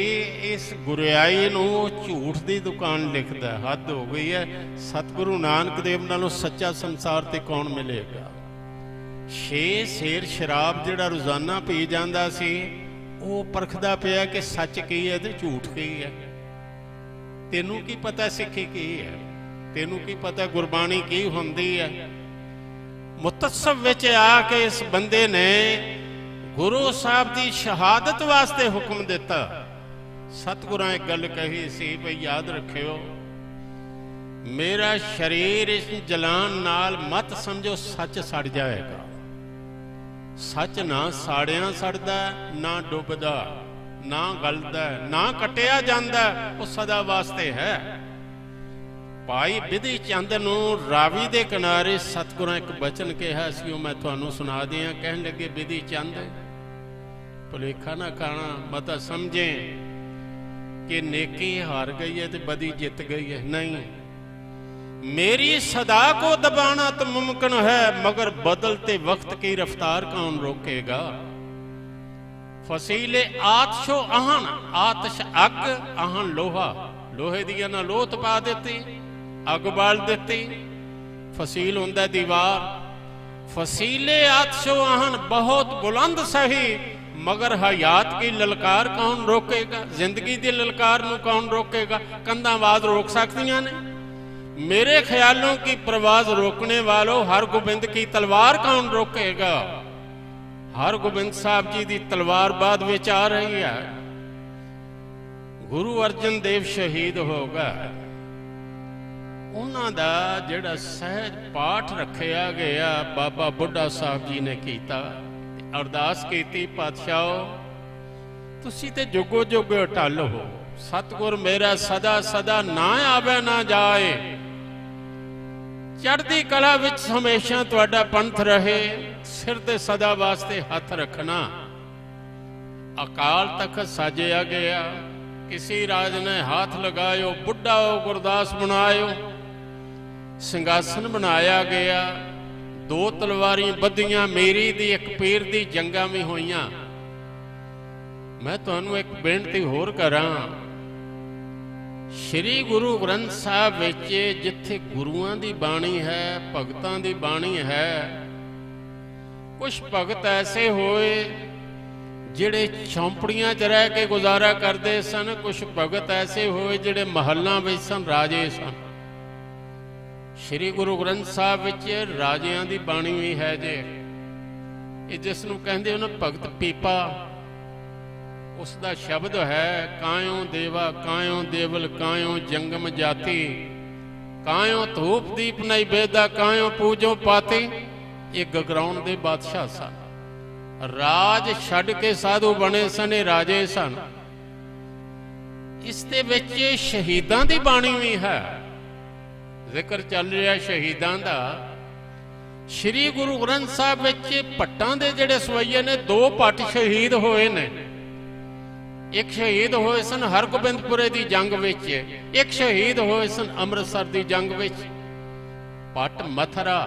इस गुरियाई नूं झूठ दी दुकान लिखदा, हद हो गई है। सतगुरु नानक देव नालों सच्चा संसार ते कौन मिलेगा। 6 सेर शराब जिहड़ा रोजाना पी जांदा सी, वो परखदा पिया कि सच की है ते झूठ की है। तेनू की पता सिक्खी की है, तेनू की पता गुरबाणी की हुंदी है। मुतस्सब विच आके इस बंदे ने गुरु साहब की शहादत वास्ते हुक्म दिता। सतगुरां एक गल कही सी भाई याद रखियो, मेरा शरीर इस जलान नाल मत समझो सच सड़ जाएगा। सच ना साड़िया सड़दा, ना डुबदा, ना गलदा, ना कटिया जांदा, वो सदा वास्ते है। भाई बिधि चंद नूं रावी दे किनारे सतगुरां एक बचन कहा सी, मैं तुहानूं सुना दियां। कहन लगे बिधि चंद भुलेखा ना खाना, मता समझे कि नेकी हार गई है तो बदी जित गई है। नहीं, मेरी सदा को दबाना तो मुमकिन है, मगर बदलते वक्त की रफ्तार कौन रोकेगा। फसीले आतशो आहन, आतश अग आहन लोहा, लोहे दिया ना लोह तपा देती, अग बाल देती। फसील हुंदा दीवार, फसीले आतशो आहन बहुत बुलंद सही, मगर हयात की ललकार कौन रोकेगा। जिंदगी की ललकार नूं कौन रोकेगा। कंधां आवाज रोक सकदियां ने। मेरे ख्यालों की प्रवाज रोकने वालों, हर गोबिंद की तलवार कौन रोकेगा। हर गोबिंद साहब जी की तलवार बाद विच आ रही है। गुरु अर्जन देव शहीद हो गए, उन्हां दा जिहड़ा सहज पाठ रखिया गया बाबा बुढ़ा साहब जी ने कीता। अरदास कीती, पातशाह तुसी ते जुगो जुग अटल हो, सतगुर मेरा सदा सदा ना आवे ना जाए, चढ़दी कला विच हमेशा तुहाडा पंथ रहे, सिर ते सदा वास्ते हथ रखना। अकाल तख्त साजिया गया, किसी राज ने हाथ लगायो, बुढ़ा गुरदास बनायो, सिंहासन बनाया गया। दो तलवारी बधियां मेरी दी एक पीर दी जंगां भी होईयां। मैं तुहानूं एक बेनती होर करां, श्री गुरु ग्रंथ साहब विच जिथे गुरुआं दी बाणी है, भगतां दी बाणी है, कुछ भगत ऐसे होए जिहड़े झोंपड़ियां च रह के गुजारा करते सन, कुछ भगत ऐसे होए जिहड़े महलां विच सन, राजे सन। श्री गुरु ग्रंथ साहब विच राजियां दी बाणी भी है जे, ये जिसनूं कहंदे उन्हें भगत पीपा, उसका शब्द है कायों देवा कायों देवल कायों जंगम जाति, कायों धूप दीप नैवेदा कायों पूजो पाती। ये गगराउंड दे बादशाह सन, राज छड्ड के साधु बने सन, राजे सन। इस दे विच शहीदां दी बाणी भी है, जिक्र चल रहा शहीदां दा। श्री गुरु ग्रंथ साहब विच भट्टां दे जिहड़े सवैये ने, दो भट्ट शहीद होए ने। एक शहीद होए सन हरगोबिंदपुरे की जंग विच, एक शहीद होए सन अमृतसर की जंग विच। भट्ट मथरा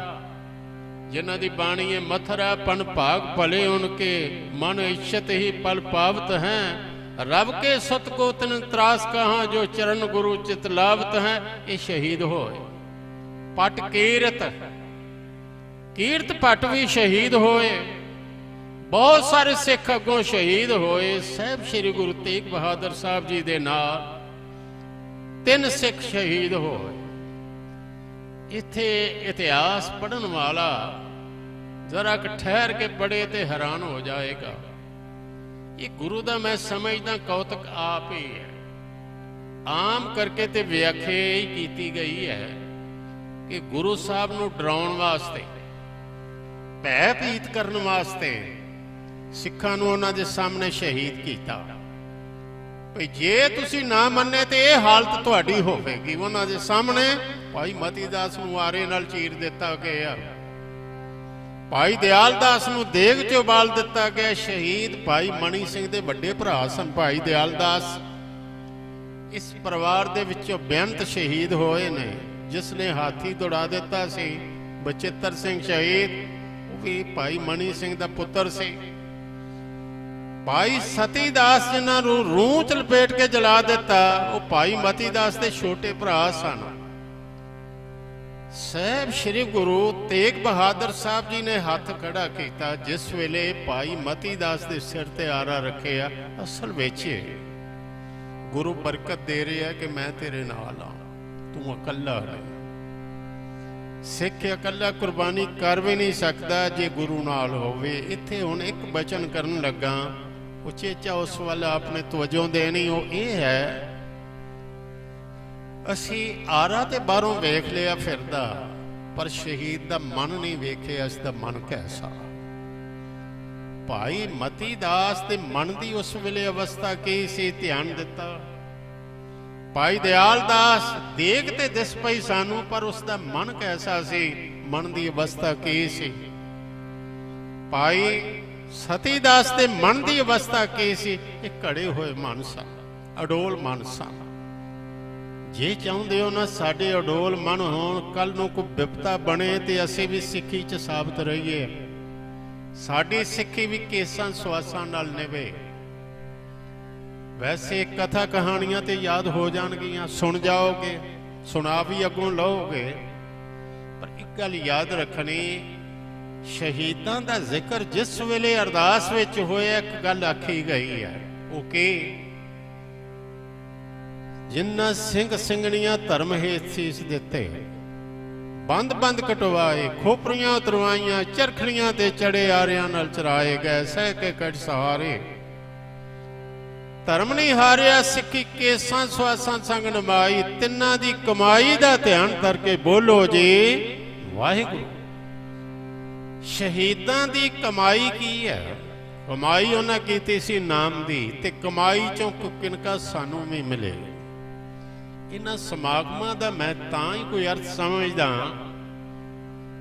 जिन्हां दी बाणी है, मथरा पन भाग भले उनके मन इच्छत ही पल पावत हैं, रब के सत को तिन त्रास कहाँ जो चरण गुरु चित लावत हैं। ये शहीद होए। भट्ट कीरत भट्ट भी शहीद होए। बहुत सारे सिख अगों शहीद होए। साहब श्री गुरु तेग बहादुर साहब जी दे नाल 3 सिख शहीद होए। इत्थे इतिहास पढ़न वाला जरा ठहर के पढ़े तो हैरान हो जाएगा। ये गुरु दा मैं समझदा कौतक आप ही है। आम करके ते व्याख्या ही की गई है कि गुरु साहब नूं डराउण वास्ते, भयभीत करन वास्ते सिखां नूं उन्हां दे सामने शहीद कीता। भई जे तुसीं ना मन्ने ते ये हालत तुहाडी होवेगी। उन्हां दे सामने भाई मती दास नूं आरे नाल चीर दिता गया, भाई दयाल दास नूं देग च उबाल दिता गया। शहीद भाई मणी सिंह दे वड्डे भरा सन भाई दयाल दास। इस परिवार दे विचों बेअंत शहीद होए ने। जिसने हाथी दौड़ा दिता सी बचित्र सिंह शहीद, वो भी भाई मणी सिंह दा पुत्र सी। भाई सती दास जिन्हां नूं रूह च लपेट के जला दिता, वो भाई मती दास दे छोटे भरा सन। साहब श्री गुरु तेग बहादुर साहब जी ने हाथ खड़ा किया जिस वेले भाई मती दास दे सिर ते आरा रखिया। असल विच गुरु बरकत दे रहा है कि मैं तेरे नाल आ, तू अकला नहीं। सिख अकला कुर्बानी कर भी नहीं सकता जे गुरु नाल होवे। इत्थे हुण एक बचन करन लगा, उचेचा उस वाल अपने तवज्जो देनी, वो ये है असी आरा ते बाहरों वेख लिया फिरदा, पर शहीद दा मन नहीं वेखे। इसदा मन कैसा? भाई मती दास दे मन दी उस वेले अवस्था की सी, ध्यान दिता। भाई दयाल दास देख ते दिस पई सानू, पर उसका मन कैसा सी, मन दी अवस्था की सी। भाई सती दास दे मन दी अवस्था की सी, एक घड़े हुए मन सन, अडोल मन सन। जे चाहुंदे हो ना साडे अडोल मन होण, कल नूं कोई विपता बने ते असीं भी सिੱਖੀ च साबित रहीए। साडी सिੱਖੀ भी केसां सुआसां नाल निवे। वैसे कथा कहानियां ते याद हो जाणगियां, सुन जाओगे, सुना भी अगों लओगे, पर एक गल याद रखनी, शहीदां दा जिक्र जिस वेले अरदास विच होया एक गल आखी गई है, वो कि जिन्ना सिंह सिंगणियां धर्म हेत सीस दिते, बंद बंद कटवाए, खोपरियां उतरवाइयां, चरखड़ियां ते चढ़े आरियां नाल चराए गए, सह के कट सहारे। धर्म नहीं हारिया, सिक्खी केसां सुआसां संग नमाई, तिन्नां दी कमाई दा ध्यान करके बोलो जी वाहिगुरू। शहीदां दी कमाई की है? कमाई उन्हां कीती सी नाम दी, ते कमाई चों किनका सानू भी मिले। इन्हां समागमां दा मैं तां ही कोई अर्थ समझदा,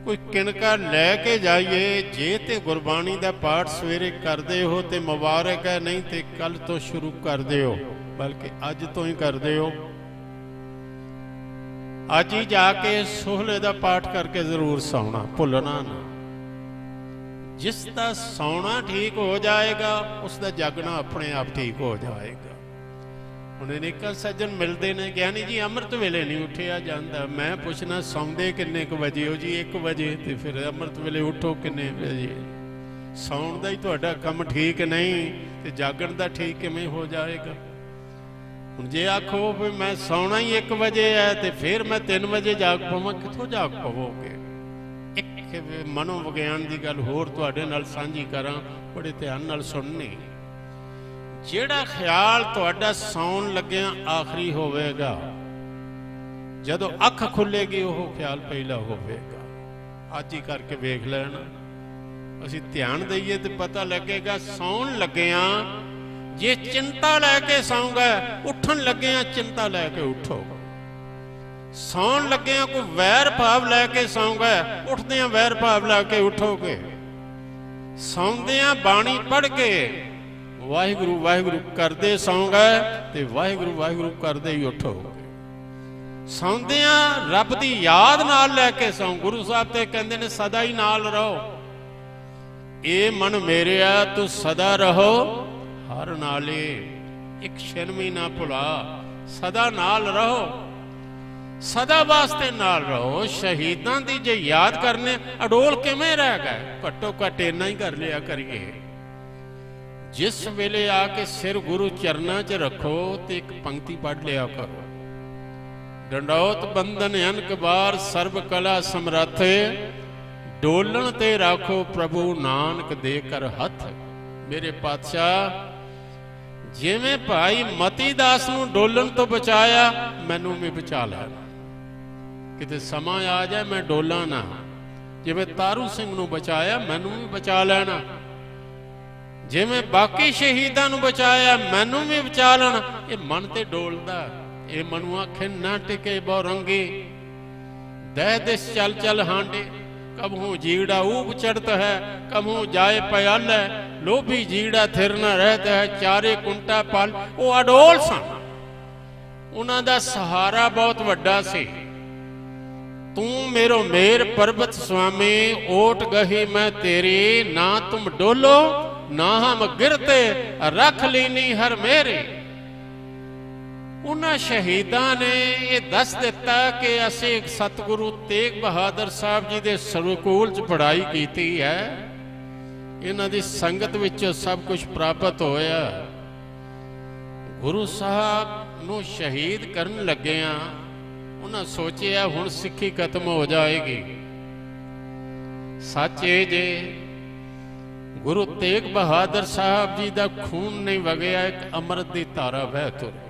कोई किनका लैके जाइए। जे ते गुरबाणी दा पाठ सवेरे करदे हो ते मुबारक है, नहीं ते कल तो शुरू कर दिओ, बल्कि अज तो ही कर दिओ। ਅੱਜ ਹੀ ਜਾ ਕੇ ਸੋਹਲੇ ਦਾ ਪਾਠ ਕਰਕੇ ਜ਼ਰੂਰ ਸੌਣਾ, ਭੁੱਲਣਾ ਨਾ। ਜਿਸ ਦਾ ਸੌਣਾ ਠੀਕ ਹੋ ਜਾਏਗਾ ਉਸ ਦਾ ਜਾਗਣਾ ਆਪਣੇ ਆਪ ਠੀਕ ਹੋ ਜਾਏਗਾ। ਹੁਣ ਅਨੇਕਾਂ ਸੱਜਣ ਮਿਲਦੇ ਨੇ, ਗਿਆਨੀ ਜੀ ਅੰਮ੍ਰਿਤ ਵੇਲੇ ਨਹੀਂ ਉੱਠਿਆ ਜਾਂਦਾ। ਮੈਂ ਪੁੱਛਣਾ ਸੌਂਦੇ ਕਿੰਨੇ ਕੁ ਵਜੇ ਹੋ ਜੀ? 1 ਵਜੇ। ਤੇ ਫਿਰ ਅੰਮ੍ਰਿਤ ਵੇਲੇ ਉੱਠੋ ਕਿੰਨੇ ਵਜੇ? ਸੌਣ ਦਾ ਹੀ ਤੁਹਾਡਾ ਕੰਮ ਠੀਕ ਨਹੀਂ ਤੇ ਜਾਗਣ ਦਾ ਠੀਕ ਕਿਵੇਂ ਹੋ ਜਾਏਗਾ? ਹੁਣ ਜੇ ਆਖੋ ਵੀ ਮੈਂ ਸੌਣਾ ਹੀ 1 ਵਜੇ ਹੈ ਤੇ ਫਿਰ ਮੈਂ 3 ਵਜੇ ਜਾਗ ਪਵਾਂ, ਕਿੱਥੋਂ ਜਾਗ ਪਵੋਗੇ? ਇੱਕ ਮਨੋਵਿਗਿਆਨ ਦੀ ਗੱਲ ਹੋਰ ਤੁਹਾਡੇ ਨਾਲ ਸਾਂਝੀ ਕਰਾਂ, ਬੜੇ ਧਿਆਨ ਨਾਲ ਸੁਣਨੀ। ਜਿਹੜਾ ਖਿਆਲ ਤੁਹਾਡਾ ਸੌਣ ਲੱਗਿਆਂ ਆਖਰੀ ਹੋਵੇਗਾ, ਜਦੋਂ ਅੱਖ ਖੁੱਲੇਗੀ ਉਹ ਖਿਆਲ ਪਹਿਲਾ ਹੋਵੇਗਾ। ਅੱਜ ਹੀ ਕਰਕੇ ਵੇਖ ਲੈਣਾ। ਅਸੀਂ ਧਿਆਨ ਦਈਏ ਤੇ ਪਤਾ ਲੱਗੇਗਾ। ਸੌਣ ਲੱਗਿਆਂ ਜੇ ਚਿੰਤਾ ਲੈ ਕੇ ਸੌਂਗਾ, ਉੱਠਣ ਲੱਗਿਆਂ ਚਿੰਤਾ ਲੈ ਕੇ ਉੱਠੋ। ਸੌਣ ਲੱਗਿਆਂ ਕੋਈ ਵੈਰ ਭਾਵ ਲੈ ਕੇ ਸੌਂਗਾ, ਉੱਠਦਿਆਂ ਵੈਰ ਭਾਵ ਲੈ ਕੇ ਉੱਠੋਗੇ। ਸੌਂਦਿਆਂ ਬਾਣੀ ਪੜ੍ਹ ਕੇ ਵਾਹਿਗੁਰੂ ਵਾਹਿਗੁਰੂ ਕਰਦੇ ਸੌਂਗਾ ਤੇ ਵਾਹਿਗੁਰੂ ਵਾਹਿਗੁਰੂ ਕਰਦੇ ਹੀ ਉੱਠੋਗੇ। ਸੌਂਦਿਆਂ ਰੱਬ ਦੀ ਯਾਦ ਨਾਲ ਲੈ ਕੇ ਸੌਂ। ਗੁਰੂ ਸਾਹਿਬ ਤੇ ਕਹਿੰਦੇ ਨੇ ਸਦਾ ਹੀ ਨਾਲ ਰਹੋ। ਇਹ ਮਨ ਮੇਰਿਆ ਤੂੰ ਸਦਾ ਰਹੋ ਹਰ ਨਾਲੇ, ਇੱਕ ਛਿਨ ਵੀ ਨਾ ਭੁਲਾ। ਸਦਾ ਨਾਲ ਰਹੋ, ਸਦਾ ਵਾਸਤੇ ਨਾਲ ਰਹੋ। ਸ਼ਹੀਦਾਂ ਦੀ ਜੇ ਯਾਦ ਕਰਨੇ ਅਡੋਲ ਕਿਵੇਂ ਰਹਿ ਗਏ? ਘੱਟੋ ਘੱਟ ਇੰਨਾ ਹੀ ਕਰ ਲਿਆ ਕਰੀਏ। ਜਿਸ ਵੇਲੇ ਆ ਕੇ ਸਿਰ ਗੁਰੂ ਚਰਨਾਂ 'ਚ ਰੱਖੋ ਤੇ ਇੱਕ ਪੰਕਤੀ ਪੜ੍ਹ ਲਿਆ ਕਰੋ। ਡੰਡੌਤ ਬੰਧਨ ਅਨਕ ਬਾਰ ਸਰਬ ਕਲਾ ਸਮਰੱਥ, ਡੋਲਣ ਤੇ ਰਾਖੋ ਪ੍ਰਭੂ ਨਾਨਕ ਦੇ ਕਰ ਹੱਥ। ਮੇਰੇ ਪਾਤਸ਼ਾਹ, ਜਿਵੇਂ ਭਾਈ ਮਤੀ ਦਾਸ ਨੂੰ ਡੋਲਣ ਤੋਂ ਬਚਾਇਆ, ਮੈਨੂੰ ਵੀ ਬਚਾ ਲੈਣਾ। ਕਿਤੇ ਸਮਾਂ ਆ ਜਾਏ ਮੈਂ ਡੋਲਾਂ ਨਾ। ਜਿਵੇਂ ਤਾਰੂ ਸਿੰਘ ਨੂੰ ਬਚਾਇਆ, ਮੈਨੂੰ ਵੀ ਬਚਾ ਲੈਣਾ। ਜਿਵੇਂ ਬਾਕੀ ਸ਼ਹੀਦਾਂ ਨੂੰ ਬਚਾਇਆ, ਮੈਨੂੰ ਵੀ ਬਚਾ ਲੈਣਾ। ਇਹ ਮਨ ਤੇ ਡੋਲਦਾ। ਇਹ ਮਨੁ ਆਖੇ ਨਾ ਟਿਕੇ ਬਹੁ ਰੰਗੀ, ਦਹਿ ਦਿਸ ਚਲ ਚਲ ਹਾਂਡੇ। ਕਬਹੂ ਜੀੜਾ ਊਬ ਚੜਤ ਹੈ, ਕਬਹੂ ਜਾਏ ਪਿਆਲੇ। ਲੋਭੀ ਜੀੜਾ ਥਿਰ ਨਾ ਰਹਿਤ ਹੈ, ਚਾਰੇ ਕੁੰਟਾ ਪਲ। ਉਹ ਅਡੋਲ ਸਨ। ਉਹਨਾਂ ਦਾ ਸਹਾਰਾ ਬਹੁਤ ਵੱਡਾ ਸੀ। ਤੂੰ ਮੇਰੋ ਮੇਰ ਪਰਬਤ ਸੁਆਮੀ, ਓਟ ਗਹੀ ਮੈਂ ਤੇਰੀ। ਨਾ ਤੁਮ ਡੋਲੋ ਨਾ ਹਮ ਗਿਰਤੇ, ਰੱਖ ਲੀਨੀ ਹਰ ਮੇਰੇ। ਉਹਨਾਂ ਸ਼ਹੀਦਾਂ ਨੇ ਇਹ ਦੱਸ ਦਿੱਤਾ ਕਿ ਅਸੀਂ ਸਤਿਗੁਰੂ ਤੇਗ ਬਹਾਦਰ ਸਾਹਿਬ ਜੀ ਦੇ ਸਰੂਕੂਲ 'ਚ ਪੜ੍ਹਾਈ ਕੀਤੀ ਹੈ। ਇਹਨਾਂ ਦੀ ਸੰਗਤ ਵਿੱਚੋਂ ਸਭ ਕੁਝ ਪ੍ਰਾਪਤ ਹੋਇਆ। ਗੁਰੂ ਸਾਹਿਬ ਨੂੰ ਸ਼ਹੀਦ ਕਰਨ ਲੱਗਿਆਂ ਉਹਨਾਂ ਸੋਚਿਆ ਹੁਣ ਸਿੱਖੀ ਖਤਮ ਹੋ ਜਾਏਗੀ। ਸੱਚ ਇਹ ਜੇ ਗੁਰੂ ਤੇਗ ਬਹਾਦਰ ਸਾਹਿਬ ਜੀ ਦਾ ਖੂਨ ਨਹੀਂ ਵਗਿਆ, ਇੱਕ ਅੰਮ੍ਰਿਤ ਦੀ ਧਾਰਾ ਵਹਿ ਤੁਰੀ।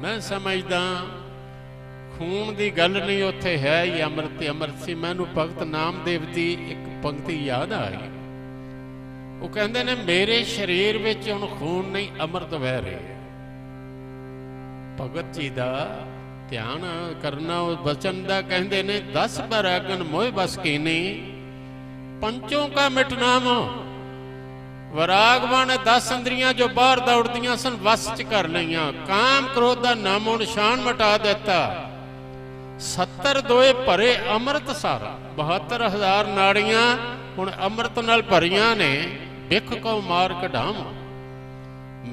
ਮੈਂ ਸਮਝਦਾ ਖੂਨ ਦੀ ਗੱਲ ਨਹੀਂ, ਉੱਥੇ ਹੈ ਹੀ ਅੰਮ੍ਰਿਤ ਤੇ ਅੰਮ੍ਰਿਤ ਸੀ। ਮੈਨੂੰ ਭਗਤ ਨਾਮਦੇਵ ਦੀ ਇੱਕ ਪੰਕਤੀ ਯਾਦ ਆਈ। ਉਹ ਕਹਿੰਦੇ ਨੇ ਮੇਰੇ ਸਰੀਰ ਵਿੱਚ ਹੁਣ ਖੂਨ ਨਹੀਂ, ਅੰਮ੍ਰਿਤ ਵਹਿ ਰਿਹਾ। ਭਗਤ ਜੀ ਦਾ ਧਿਆਨ ਕਰਨਾ ਉਸ ਬਚਨ ਦਾ। ਕਹਿੰਦੇ ਨੇ 10 ਬਰਾਗਨ ਮੋਹ ਬਸ ਕੀਨੀ, ਪੰਚੋਂ ਕਾ ਮਿਟ ਨਾਮ। ਵਰਾਗਵਾਨ 10 ਇੰਦਰੀਆਂ ਜੋ ਬਾਹਰ ਦੌੜਦੀਆਂ ਸਨ ਵਸ 'ਚ ਕਰ ਲਈਆਂ। ਕਾਮ ਕ੍ਰੋਧ ਦਾ ਨਾਮੋ ਨਿਸ਼ਾਨ ਮਿਟਾ ਦਿੱਤਾ। 70 ਦੋਏ ਭਰੇ ਅੰਮ੍ਰਿਤ ਸਾਰਾ। 72,000 ਨਾੜੀਆਂ ਹੁਣ ਅੰਮ੍ਰਿਤ ਨਾਲ ਭਰੀਆਂ ਨੇ। ਬਿਖ ਕੋ ਮਾਰ ਕਢਾਵਾਂ,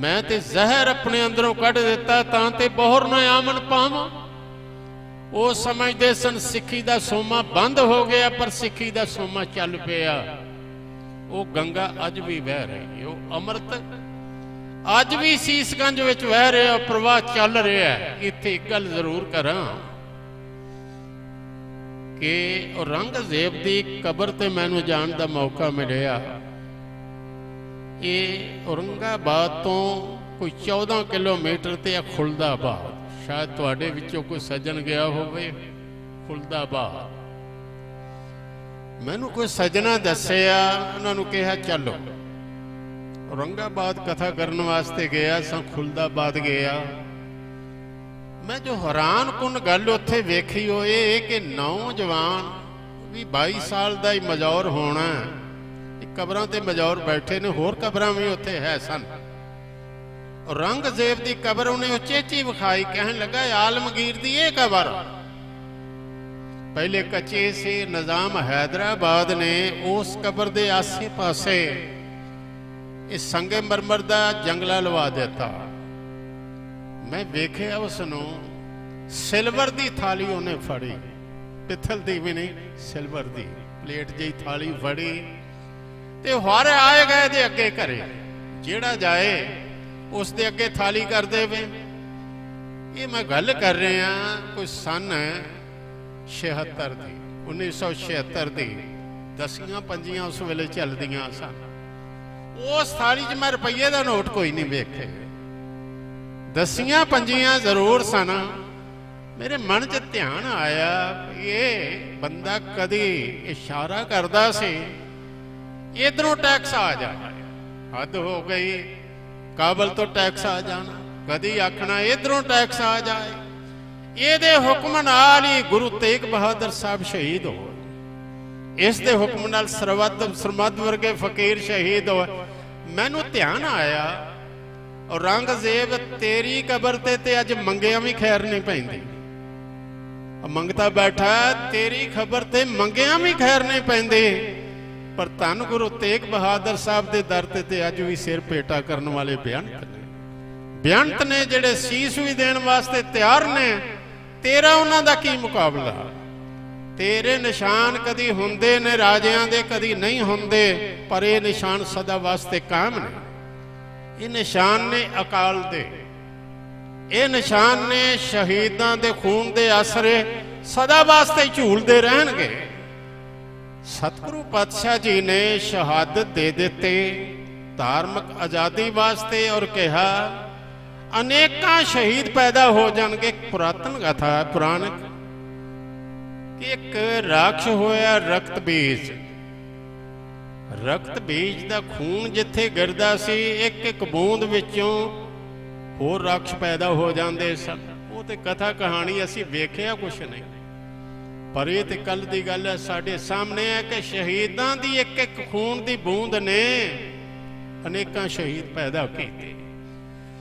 ਮੈਂ ਤੇ ਜ਼ਹਿਰ ਆਪਣੇ ਅੰਦਰੋਂ ਕੱਢ ਦਿੱਤਾ ਤਾਂ ਤੇ ਬੋਹਰ ਨਾ ਆਮਨ ਪਾਵਾਂ। ਉਹ ਸਮਝਦੇ ਸਨ ਸਿੱਖੀ ਦਾ ਸੋਮਾ ਬੰਦ ਹੋ ਗਿਆ, ਪਰ ਸਿੱਖੀ ਦਾ ਸੋਮਾ ਚੱਲ ਪਿਆ। ਉਹ ਗੰਗਾ ਅੱਜ ਵੀ ਵਹਿ ਰਹੀ ਹੈ। ਉਹ ਅੰਮ੍ਰਿਤ ਅੱਜ ਵੀ ਸੀਸਗੰਜ ਵਿੱਚ ਵਹਿ ਰਿਹਾ, ਪ੍ਰਵਾਹ ਚੱਲ ਰਿਹਾ। ਇੱਥੇ ਇੱਕ ਗੱਲ ਜ਼ਰੂਰ ਕਰਾਂ ਕਿ ਔਰੰਗਜ਼ੇਬ ਦੀ ਕਬਰ ਤੇ ਮੈਨੂੰ ਜਾਣ ਦਾ ਮੌਕਾ ਮਿਲਿਆ। ਇਹ ਔਰੰਗਾਬਾਦ ਤੋਂ ਕੋਈ 14 ਕਿਲੋਮੀਟਰ ਤੇ ਆ ਖੁਲਦਾਬਾਦ। ਸ਼ਾਇਦ ਤੁਹਾਡੇ ਵਿੱਚੋਂ ਕੋਈ ਸੱਜਣ ਗਿਆ ਹੋਵੇ ਖੁਲਦਾਬਾਦ। ਮੈਨੂੰ ਕੋਈ ਸੱਜਣਾ ਦੱਸਿਆ, ਉਹਨਾਂ ਨੂੰ ਕਿਹਾ ਚਲੋ। ਔਰੰਗਾਬਾਦ ਕਥਾ ਕਰਨ ਵਾਸਤੇ ਗਿਆ ਸਾਂ, ਖੁਲਦਾਬਾਦ ਗਿਆ। ਮੈਂ ਜੋ ਹੈਰਾਨ ਕੁਨ ਗੱਲ ਉੱਥੇ ਵੇਖੀ ਉਹ ਇਹ ਕਿ ਨੌਜਵਾਨ ਵੀ 22 ਸਾਲ ਦਾ ਹੀ ਮਜੌਰ ਹੋਣਾ। ਕਬਰਾਂ ਤੇ ਮਜੌਰ ਬੈਠੇ ਨੇ, ਹੋਰ ਕਬਰਾਂ ਵੀ ਉੱਥੇ ਹੈ ਸਨ। ਔਰੰਗਜ਼ੇਬ ਦੀ ਕਬਰ ਉਹਨੇ ਉਚੇਚੀ ਵਿਖਾਈ, ਕਹਿਣ ਲੱਗਾ ਆਲਮਗੀਰ ਦੀ ਇਹ ਕਬਰ पहले कच्चे से निज़ाम हैदराबाद ने उस कबर के आसे पासे इस संगे मरमर का जंगला लवा दिता। मैं वेख्या उसनों सिल्वर की थाली उन्हें फड़ी, पित्तल की भी नहीं, सिल्वर की प्लेट जी थाली फड़ी ते हारे आए गए दे अगे घरे, जेड़ा जाए उस दे अगे थाली कर देवे। ये मैं गल कर रहा कोई सन 76 की, 1976 की, 10-5 उस वेले चलदियां सन। उस थाली च मैं रुपये का नोट कोई नहीं वेखे, 10-5 जरूर सन। मेरे मन च ध्यान आया ये बंदा कदी इशारा करता सी इधरों टैक्स आ जाए, हद हो गई, काबल तो टैक्स आ जाना, कदी आखना इधरों टैक्स आ जाए। ये हुक्म नाल ही गुरु तेग बहादुर साहब शहीद हो, इस दे हुक्म नाल सरमद वर्गे फकीर शहीद हो। मैनू ध्यान आया औरंगजेब तेरी कबर ते अज मंगिया भी खैर नहीं पैंदी, मंगता बैठा तेरी खबर ते मंगिया भी खैर नहीं पैंदी, पर धन गुरु तेग बहादुर साहब के दर ते अज भी सिर पेटा करने वाले बेअंत ने जेड़े शीश भी देने वास्ते तैयार ने। तेरा उन्हां दा की मुकाबला? तेरे निशान कदी हुंदे ने राजियां दे, कदी नहीं हुंदे, पर यह निशान सदा वास्ते कायम ने। ये निशान ने अकाल दे, ये निशान ने शहीदां दे खून दे आसरे सदा वास्ते झूलते रहणगे। सतगुरु पातशाह जी ने शहादत दे देते धार्मिक आज़ादी वास्ते और कहा अनेकां शहीद पैदा हो जाएंगे। पुरातन कथा है, पुराणिक, कि एक राक्ष होया रक्त बीज, रक्त बीज का खून जिथे गिरदा सी एक एक बूंद विचों होर राक्ष पैदा हो जाते सन। वो तो कथा कहानी असी वेखिया कुछ नहीं, पर यह तो कल की गल है, साढ़े सामने है कि शहीदां दी एक एक खून की बूंद ने अनेकां शहीद पैदा किए।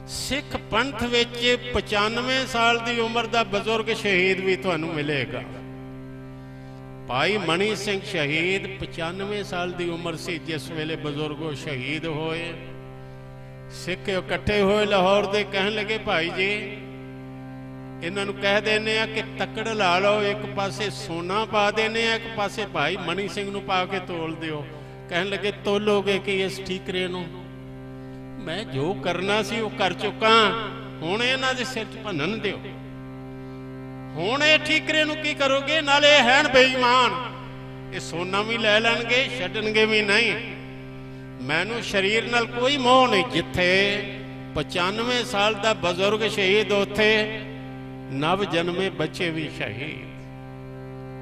सिख पंथ विच 95 साल की उम्र का बजुर्ग शहीद भी तुहानू मिलेगा। भाई मनी सिंह शहीद 95 साल की उम्र से जिस वेले बजुर्गो शहीद होए। सिख इकट्ठे होए लाहौर दे, कहन लगे भाई जी इन्हों कह देने कि तकड़ ला लो, एक पासे सोना पा देने, एक पासे भाई मनी सिंह नूं पा के तोल दिओ। कहन लगे तोलोगे कि इस ठीकरे नूं? मैं जो करना सी वो कर चुका, हुण इन्हां दे सिर च भनन दिओ। हुण ये ठीकरे नूं की करोगे? नाले हैन बेईमान, ये सोना भी लै लैणगे, छड्डणगे भी नहीं। मैनू शरीर नाल कोई मोह नहीं। जिथे 95 साल का बजुर्ग शहीद, उथे नव जन्मे बच्चे भी शहीद।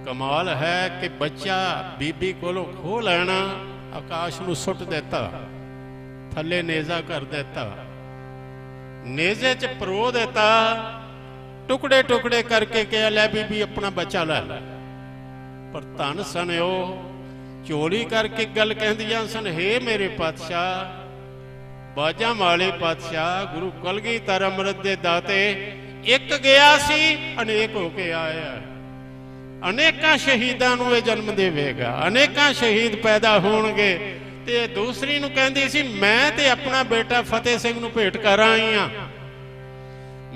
कमाल है कि बच्चा बीबी कोलों खो लेना, आकाश नूं सुट देता, थले नेजा कर देता, नेजे च परो देता, टुकड़े टुकड़े करके कहा लै बीबी अपना बच्चा लै लै। पर धन सन ओ चोरी करके गल कहदियां सन, हे मेरे पातशाह, बाजा माले पातशाह, गुरु कलगीधर अमृत दे दाते, एक गया सी अनेक होके आया। अनेकां शहीदां नूं इह जन्म देवेगा, अनेकां शहीद पैदा होणगे। ते दूसरी नूं कहंदी सी मैं ते अपना बेटा फतेह सिंह नूं भेंट कर आई हां।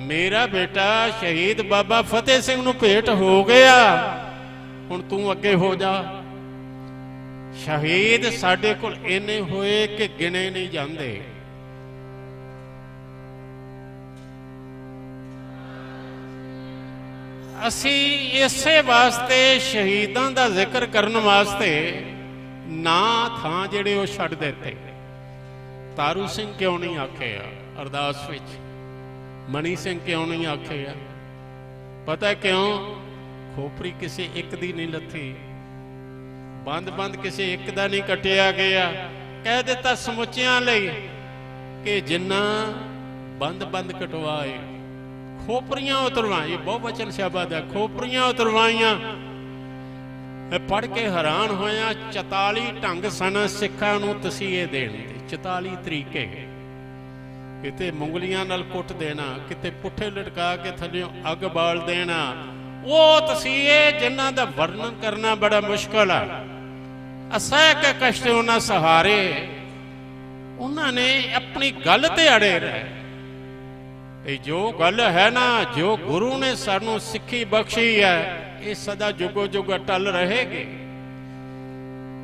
मेरा बेटा शहीद बाबा फतेह सिंह नूं भेंट हो गया, हुण तू अगे हो जा। शहीद साडे कोल इन्ने होए कि गिने नहीं जांदे। असी इसे वास्ते शहीदां दा जिक्र करन वास्ते ना थां जिहड़े वो छड्ड दिते। तारू सिंह क्यों नहीं आखिया अरदास विच, मनी सिंह क्यों नहीं आखिया? पता क्यों? खोपरी किसी एक दी नहीं लथी, बंद बंद किसी एक दा नहीं कटिया गया। कह दिता समुचियां लई कि जिन्ना बंद बंद कटवाए, खोपरियां उतरवाई। बहुवचन शब्द है, खोपरियां उतरवाइयां। पढ़ के हैरान होया। 44 ढंग सन सिखां नूं तसीहे देण दे, 44 तरीके। किते मुंगलियां नाल कुट देना, किते पुट्ठे लटका के थल्लियों अग बाल देना, ਉਹ ਤਸੀਹੇ ਜਿਨ੍ਹਾਂ ਦਾ ਵਰਣਨ ਕਰਨਾ ਬੜਾ ਮੁਸ਼ਕਲ ਆ। ਅਸਹਿ ਕੇ ਕਸ਼ਟ ਉਹਨਾਂ ਸਹਾਰੇ, ਉਹਨਾਂ ਨੇ ਆਪਣੀ ਗੱਲ ਤੇ ਅੜੇ ਰਹੇ। ਇਹ ਜੋ ਗੱਲ ਹੈ ਨਾ, ਜੋ ਗੁਰੂ ਨੇ ਸਾਨੂੰ ਸਿੱਖੀ ਬਖਸ਼ੀ ਹੈ, ਇਹ ਸਦਾ ਜੁਗੋ ਜੁਗ ਅਟਲ ਰਹੇਗੀ।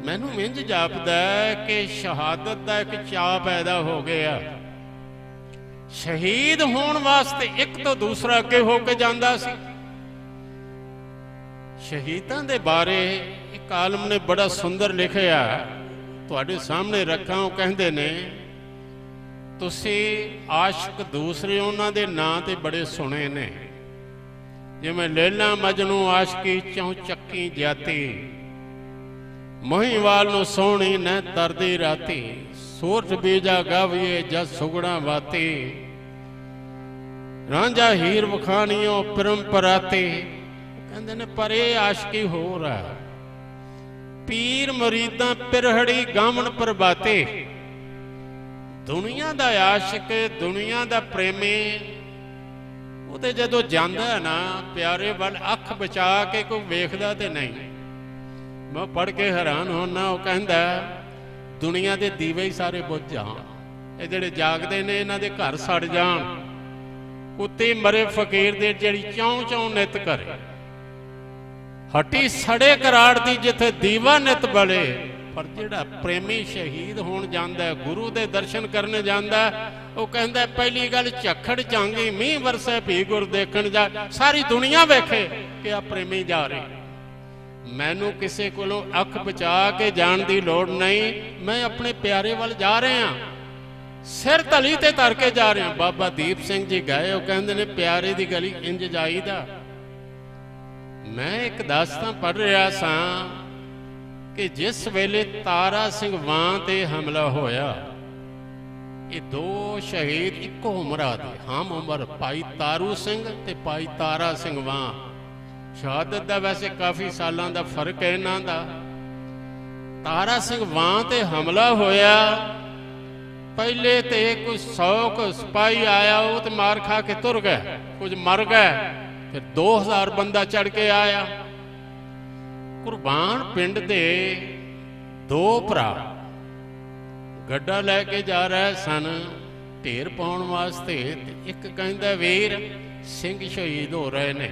ਮੈਨੂੰ ਇੰਝ ਜਾਪਦਾ ਕਿ ਸ਼ਹਾਦਤ ਦਾ ਇੱਕ ਚਾਅ ਪੈਦਾ ਹੋ ਗਿਆ। ਸ਼ਹੀਦ ਹੋਣ ਵਾਸਤੇ ਇੱਕ ਤੋਂ ਦੂਸਰਾ ਅੱਗੇ ਹੋ ਕੇ ਜਾਂਦਾ ਸੀ। ਸ਼ਹੀਦਾਂ ਦੇ ਬਾਰੇ ਇੱਕ ਆਲਮ ਨੇ ਬੜਾ ਸੁੰਦਰ ਲਿਖਿਆ, ਤੁਹਾਡੇ ਸਾਹਮਣੇ ਰੱਖਾਂ। ਉਹ ਕਹਿੰਦੇ ਨੇ, ਤੁਸੀਂ ਆਸ਼ਕ ਦੂਸਰੇ ਉਹਨਾਂ ਦੇ ਨਾਂ ਤੇ ਬੜੇ ਸੁਣੇ ਨੇ, ਜਿਵੇਂ ਲੇਲਾ ਮਜਨੂ ਆਸ਼ਕੀ ਚੌਂ ਚੱਕੀ ਜਾਤੀ, ਮੋਹੀਵਾਲ ਨੂੰ ਸੋਹਣੀ ਨਾ ਤਰਦੀ ਰਾਤੀ, ਸੂਰਜ ਬੀਜਾ ਗਾਵੀਏ ਜਦ ਸੁਗਣਾ ਵਾਤੀ, ਰਾਂਝਾ ਹੀਰ ਵਖਾਣੀਓ ਪਰੰਪਰਾਤੀ। ਕਹਿੰਦੇ ਨੇ ਪਰ ਇਹ ਆਸ਼ਕੀ ਹੋਰ ਆ। ਪੀਰ ਮੁਰੀਦਾਂ ਪਿਰਹੜੀ ਗਾਵਣ ਪ੍ਰਭਾਤੇ। ਦੁਨੀਆ ਦਾ ਆਸ਼ਿਕ, ਦੁਨੀਆ ਦਾ ਪ੍ਰੇਮੀ, ਉਹਦੇ ਜਦੋਂ ਜਾਂਦਾ ਨਾ ਪਿਆਰੇ ਵੱਲ ਅੱਖ ਬਚਾ ਕੇ ਕੋਈ ਵੇਖਦਾ ਤੇ ਨਹੀਂ। ਮੈਂ ਪੜ੍ਹ ਕੇ ਹੈਰਾਨ ਹੋਣਾ। ਉਹ ਕਹਿੰਦਾ ਦੁਨੀਆ ਦੇ ਦੀਵੇ ਹੀ ਸਾਰੇ ਬੁੱਝ ਜਾਣ, ਇਹ ਜਿਹੜੇ ਜਾਗਦੇ ਨੇ ਇਹਨਾਂ ਦੇ ਘਰ ਸੜ ਜਾਣ, ਕੁੱਤੇ ਮਰੇ ਫਕੀਰ ਦੇ ਜਿਹੜੀ ਚੌਂ ਚੌਂ ਨਿਤ ਕਰੇ, ਹੱਟੀ ਸੜੇ ਕਰਾੜ ਦੀ ਜਿੱਥੇ ਦੀਵਾ ਨਿਤ ਬਲੇ। ਪਰ ਜਿਹੜਾ ਪ੍ਰੇਮੀ ਸ਼ਹੀਦ ਹੋਣ ਜਾਂਦਾ, ਗੁਰੂ ਦੇ ਦਰਸ਼ਨ ਕਰਨ ਜਾਂਦਾ, ਉਹ ਕਹਿੰਦਾ ਪਹਿਲੀ ਗੱਲ ਝੱਖੜ ਜਾਂਗੀ ਮੀਂਹ ਵਰਸੇ ਭੀ ਗੁਰ ਦੇਖਣ ਜਾ। ਸਾਰੀ ਦੁਨੀਆ ਵੇਖੇ ਕਿ ਆ ਪ੍ਰੇਮੀ ਜਾ ਰਹੇ, ਮੈਨੂੰ ਕਿਸੇ ਕੋਲੋਂ ਅੱਖ ਬਚਾ ਕੇ ਜਾਣ ਦੀ ਲੋੜ ਨਹੀਂ। ਮੈਂ ਆਪਣੇ ਪਿਆਰੇ ਵੱਲ ਜਾ ਰਿਹਾ, ਸਿਰ ਧਲੀ ਤੇ ਧਰ ਕੇ ਜਾ ਰਿਹਾ। ਬਾਬਾ ਦੀਪ ਸਿੰਘ ਜੀ ਗਏ, ਉਹ ਕਹਿੰਦੇ ਨੇ ਪਿਆਰੇ ਦੀ ਗਲੀ ਇੰਜ ਜਾਈਦਾ। ਮੈਂ ਇੱਕ ਦਾਸਤਾਨ ਪੜ੍ਹ ਰਿਹਾ ਸਾਂ ਕਿ ਜਿਸ ਵੇਲੇ ਤਾਰਾ ਸਿੰਘ ਵਾਂ ਤੇ ਹਮਲਾ ਹੋਇਆ, ਇਹ ਦੋ ਸ਼ਹੀਦ ਇੱਕੋ ਉਮਰਾ ਦੇ, ਹਮ ਉਮਰ, ਭਾਈ ਤਾਰੂ ਸਿੰਘ ਤੇ ਭਾਈ ਤਾਰਾ ਸਿੰਘ ਵਾਂ। ਸ਼ਹਾਦਤ ਦਾ ਵੈਸੇ ਕਾਫੀ ਸਾਲਾਂ ਦਾ ਫਰਕ ਹੈ ਇਹਨਾਂ ਦਾ। ਤਾਰਾ ਸਿੰਘ ਵਾਂ ਤੇ ਹਮਲਾ ਹੋਇਆ, ਪਹਿਲੇ ਤੇ ਕੁਝ 100 ਸਿਪਾਹੀ ਆਇਆ, ਉਹ ਤੇ ਮਾਰ ਖਾ ਕੇ ਤੁਰ ਗਏ, ਕੁਝ ਮਰ ਗਏ। ਫਿਰ 2000 ਬੰਦਾ ਚੜ ਕੇ ਆਇਆ। ਕੁਰਬਾਨ ਪਿੰਡ ਦੇ ਦੋ ਭਰਾ ਗੱਡਾ ਲੈ ਕੇ ਜਾ ਰਹੇ ਸਨ ਢੇਰ ਪਾਉਣ ਵਾਸਤੇ। ਇੱਕ ਕਹਿੰਦਾ ਵੀਰ ਸਿੰਘ ਸ਼ਹੀਦ ਹੋ ਰਹੇ ਨੇ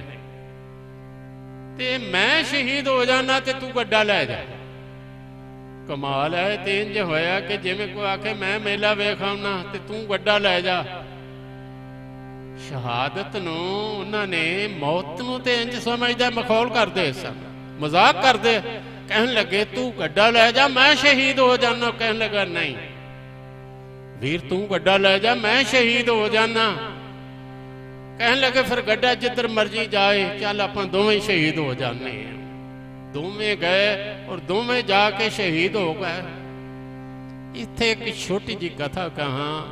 ਤੇ ਮੈਂ ਸ਼ਹੀਦ ਹੋ ਜਾਣਾ ਤੇ ਤੂੰ ਗੱਡਾ ਲੈ ਜਾ। ਕਮਾਲ ਹੈ। ਤੇ ਇੰਜ ਹੋਇਆ ਕਿ ਜਿਵੇਂ ਕੋਈ ਆਖੇ ਮੈਂ ਮੇਲਾ ਵੇਖ ਆਉਣਾ ਤੇ ਤੂੰ ਗੱਡਾ ਲੈ ਜਾ। ਸ਼ਹਾਦਤ ਨੂੰ ਉਹਨਾਂ ਨੇ ਮੌਤ ਨੂੰ ਤੇ ਇੰਜ ਸਮਝਦਾ ਮਖੌਲ ਕਰਦੇ ਸਨ, ਮਜ਼ਾਕ ਕਰਦੇ। ਕਹਿਣ ਲੱਗੇ ਤੂੰ ਗੱਡਾ ਲੈ ਜਾ, ਮੈਂ ਸ਼ਹੀਦ ਹੋ ਜਾਣਾ। ਕਹਿਣ ਲੱਗਾ ਨਹੀਂ ਵੀਰ ਤੂੰ ਗੱਡਾ ਲੈ ਜਾ, ਮੈਂ ਸ਼ਹੀਦ ਹੋ ਜਾਣਾ। ਕਹਿਣ ਲੱਗੇ ਫਿਰ ਗੱਡਾ ਜਿੱਧਰ ਮਰਜੀ ਜਾਏ, ਚੱਲ ਆਪਾਂ ਦੋਵੇਂ ਸ਼ਹੀਦ ਹੋ ਜਾਂਦੇ ਹਾਂ। ਦੋਵੇਂ ਗਏ ਔਰ ਦੋਵੇਂ ਜਾ ਕੇ ਸ਼ਹੀਦ ਹੋ ਗਏ। ਇੱਥੇ ਇੱਕ ਛੋਟੀ ਜਿਹੀ ਕਥਾ ਕਹਾਂ,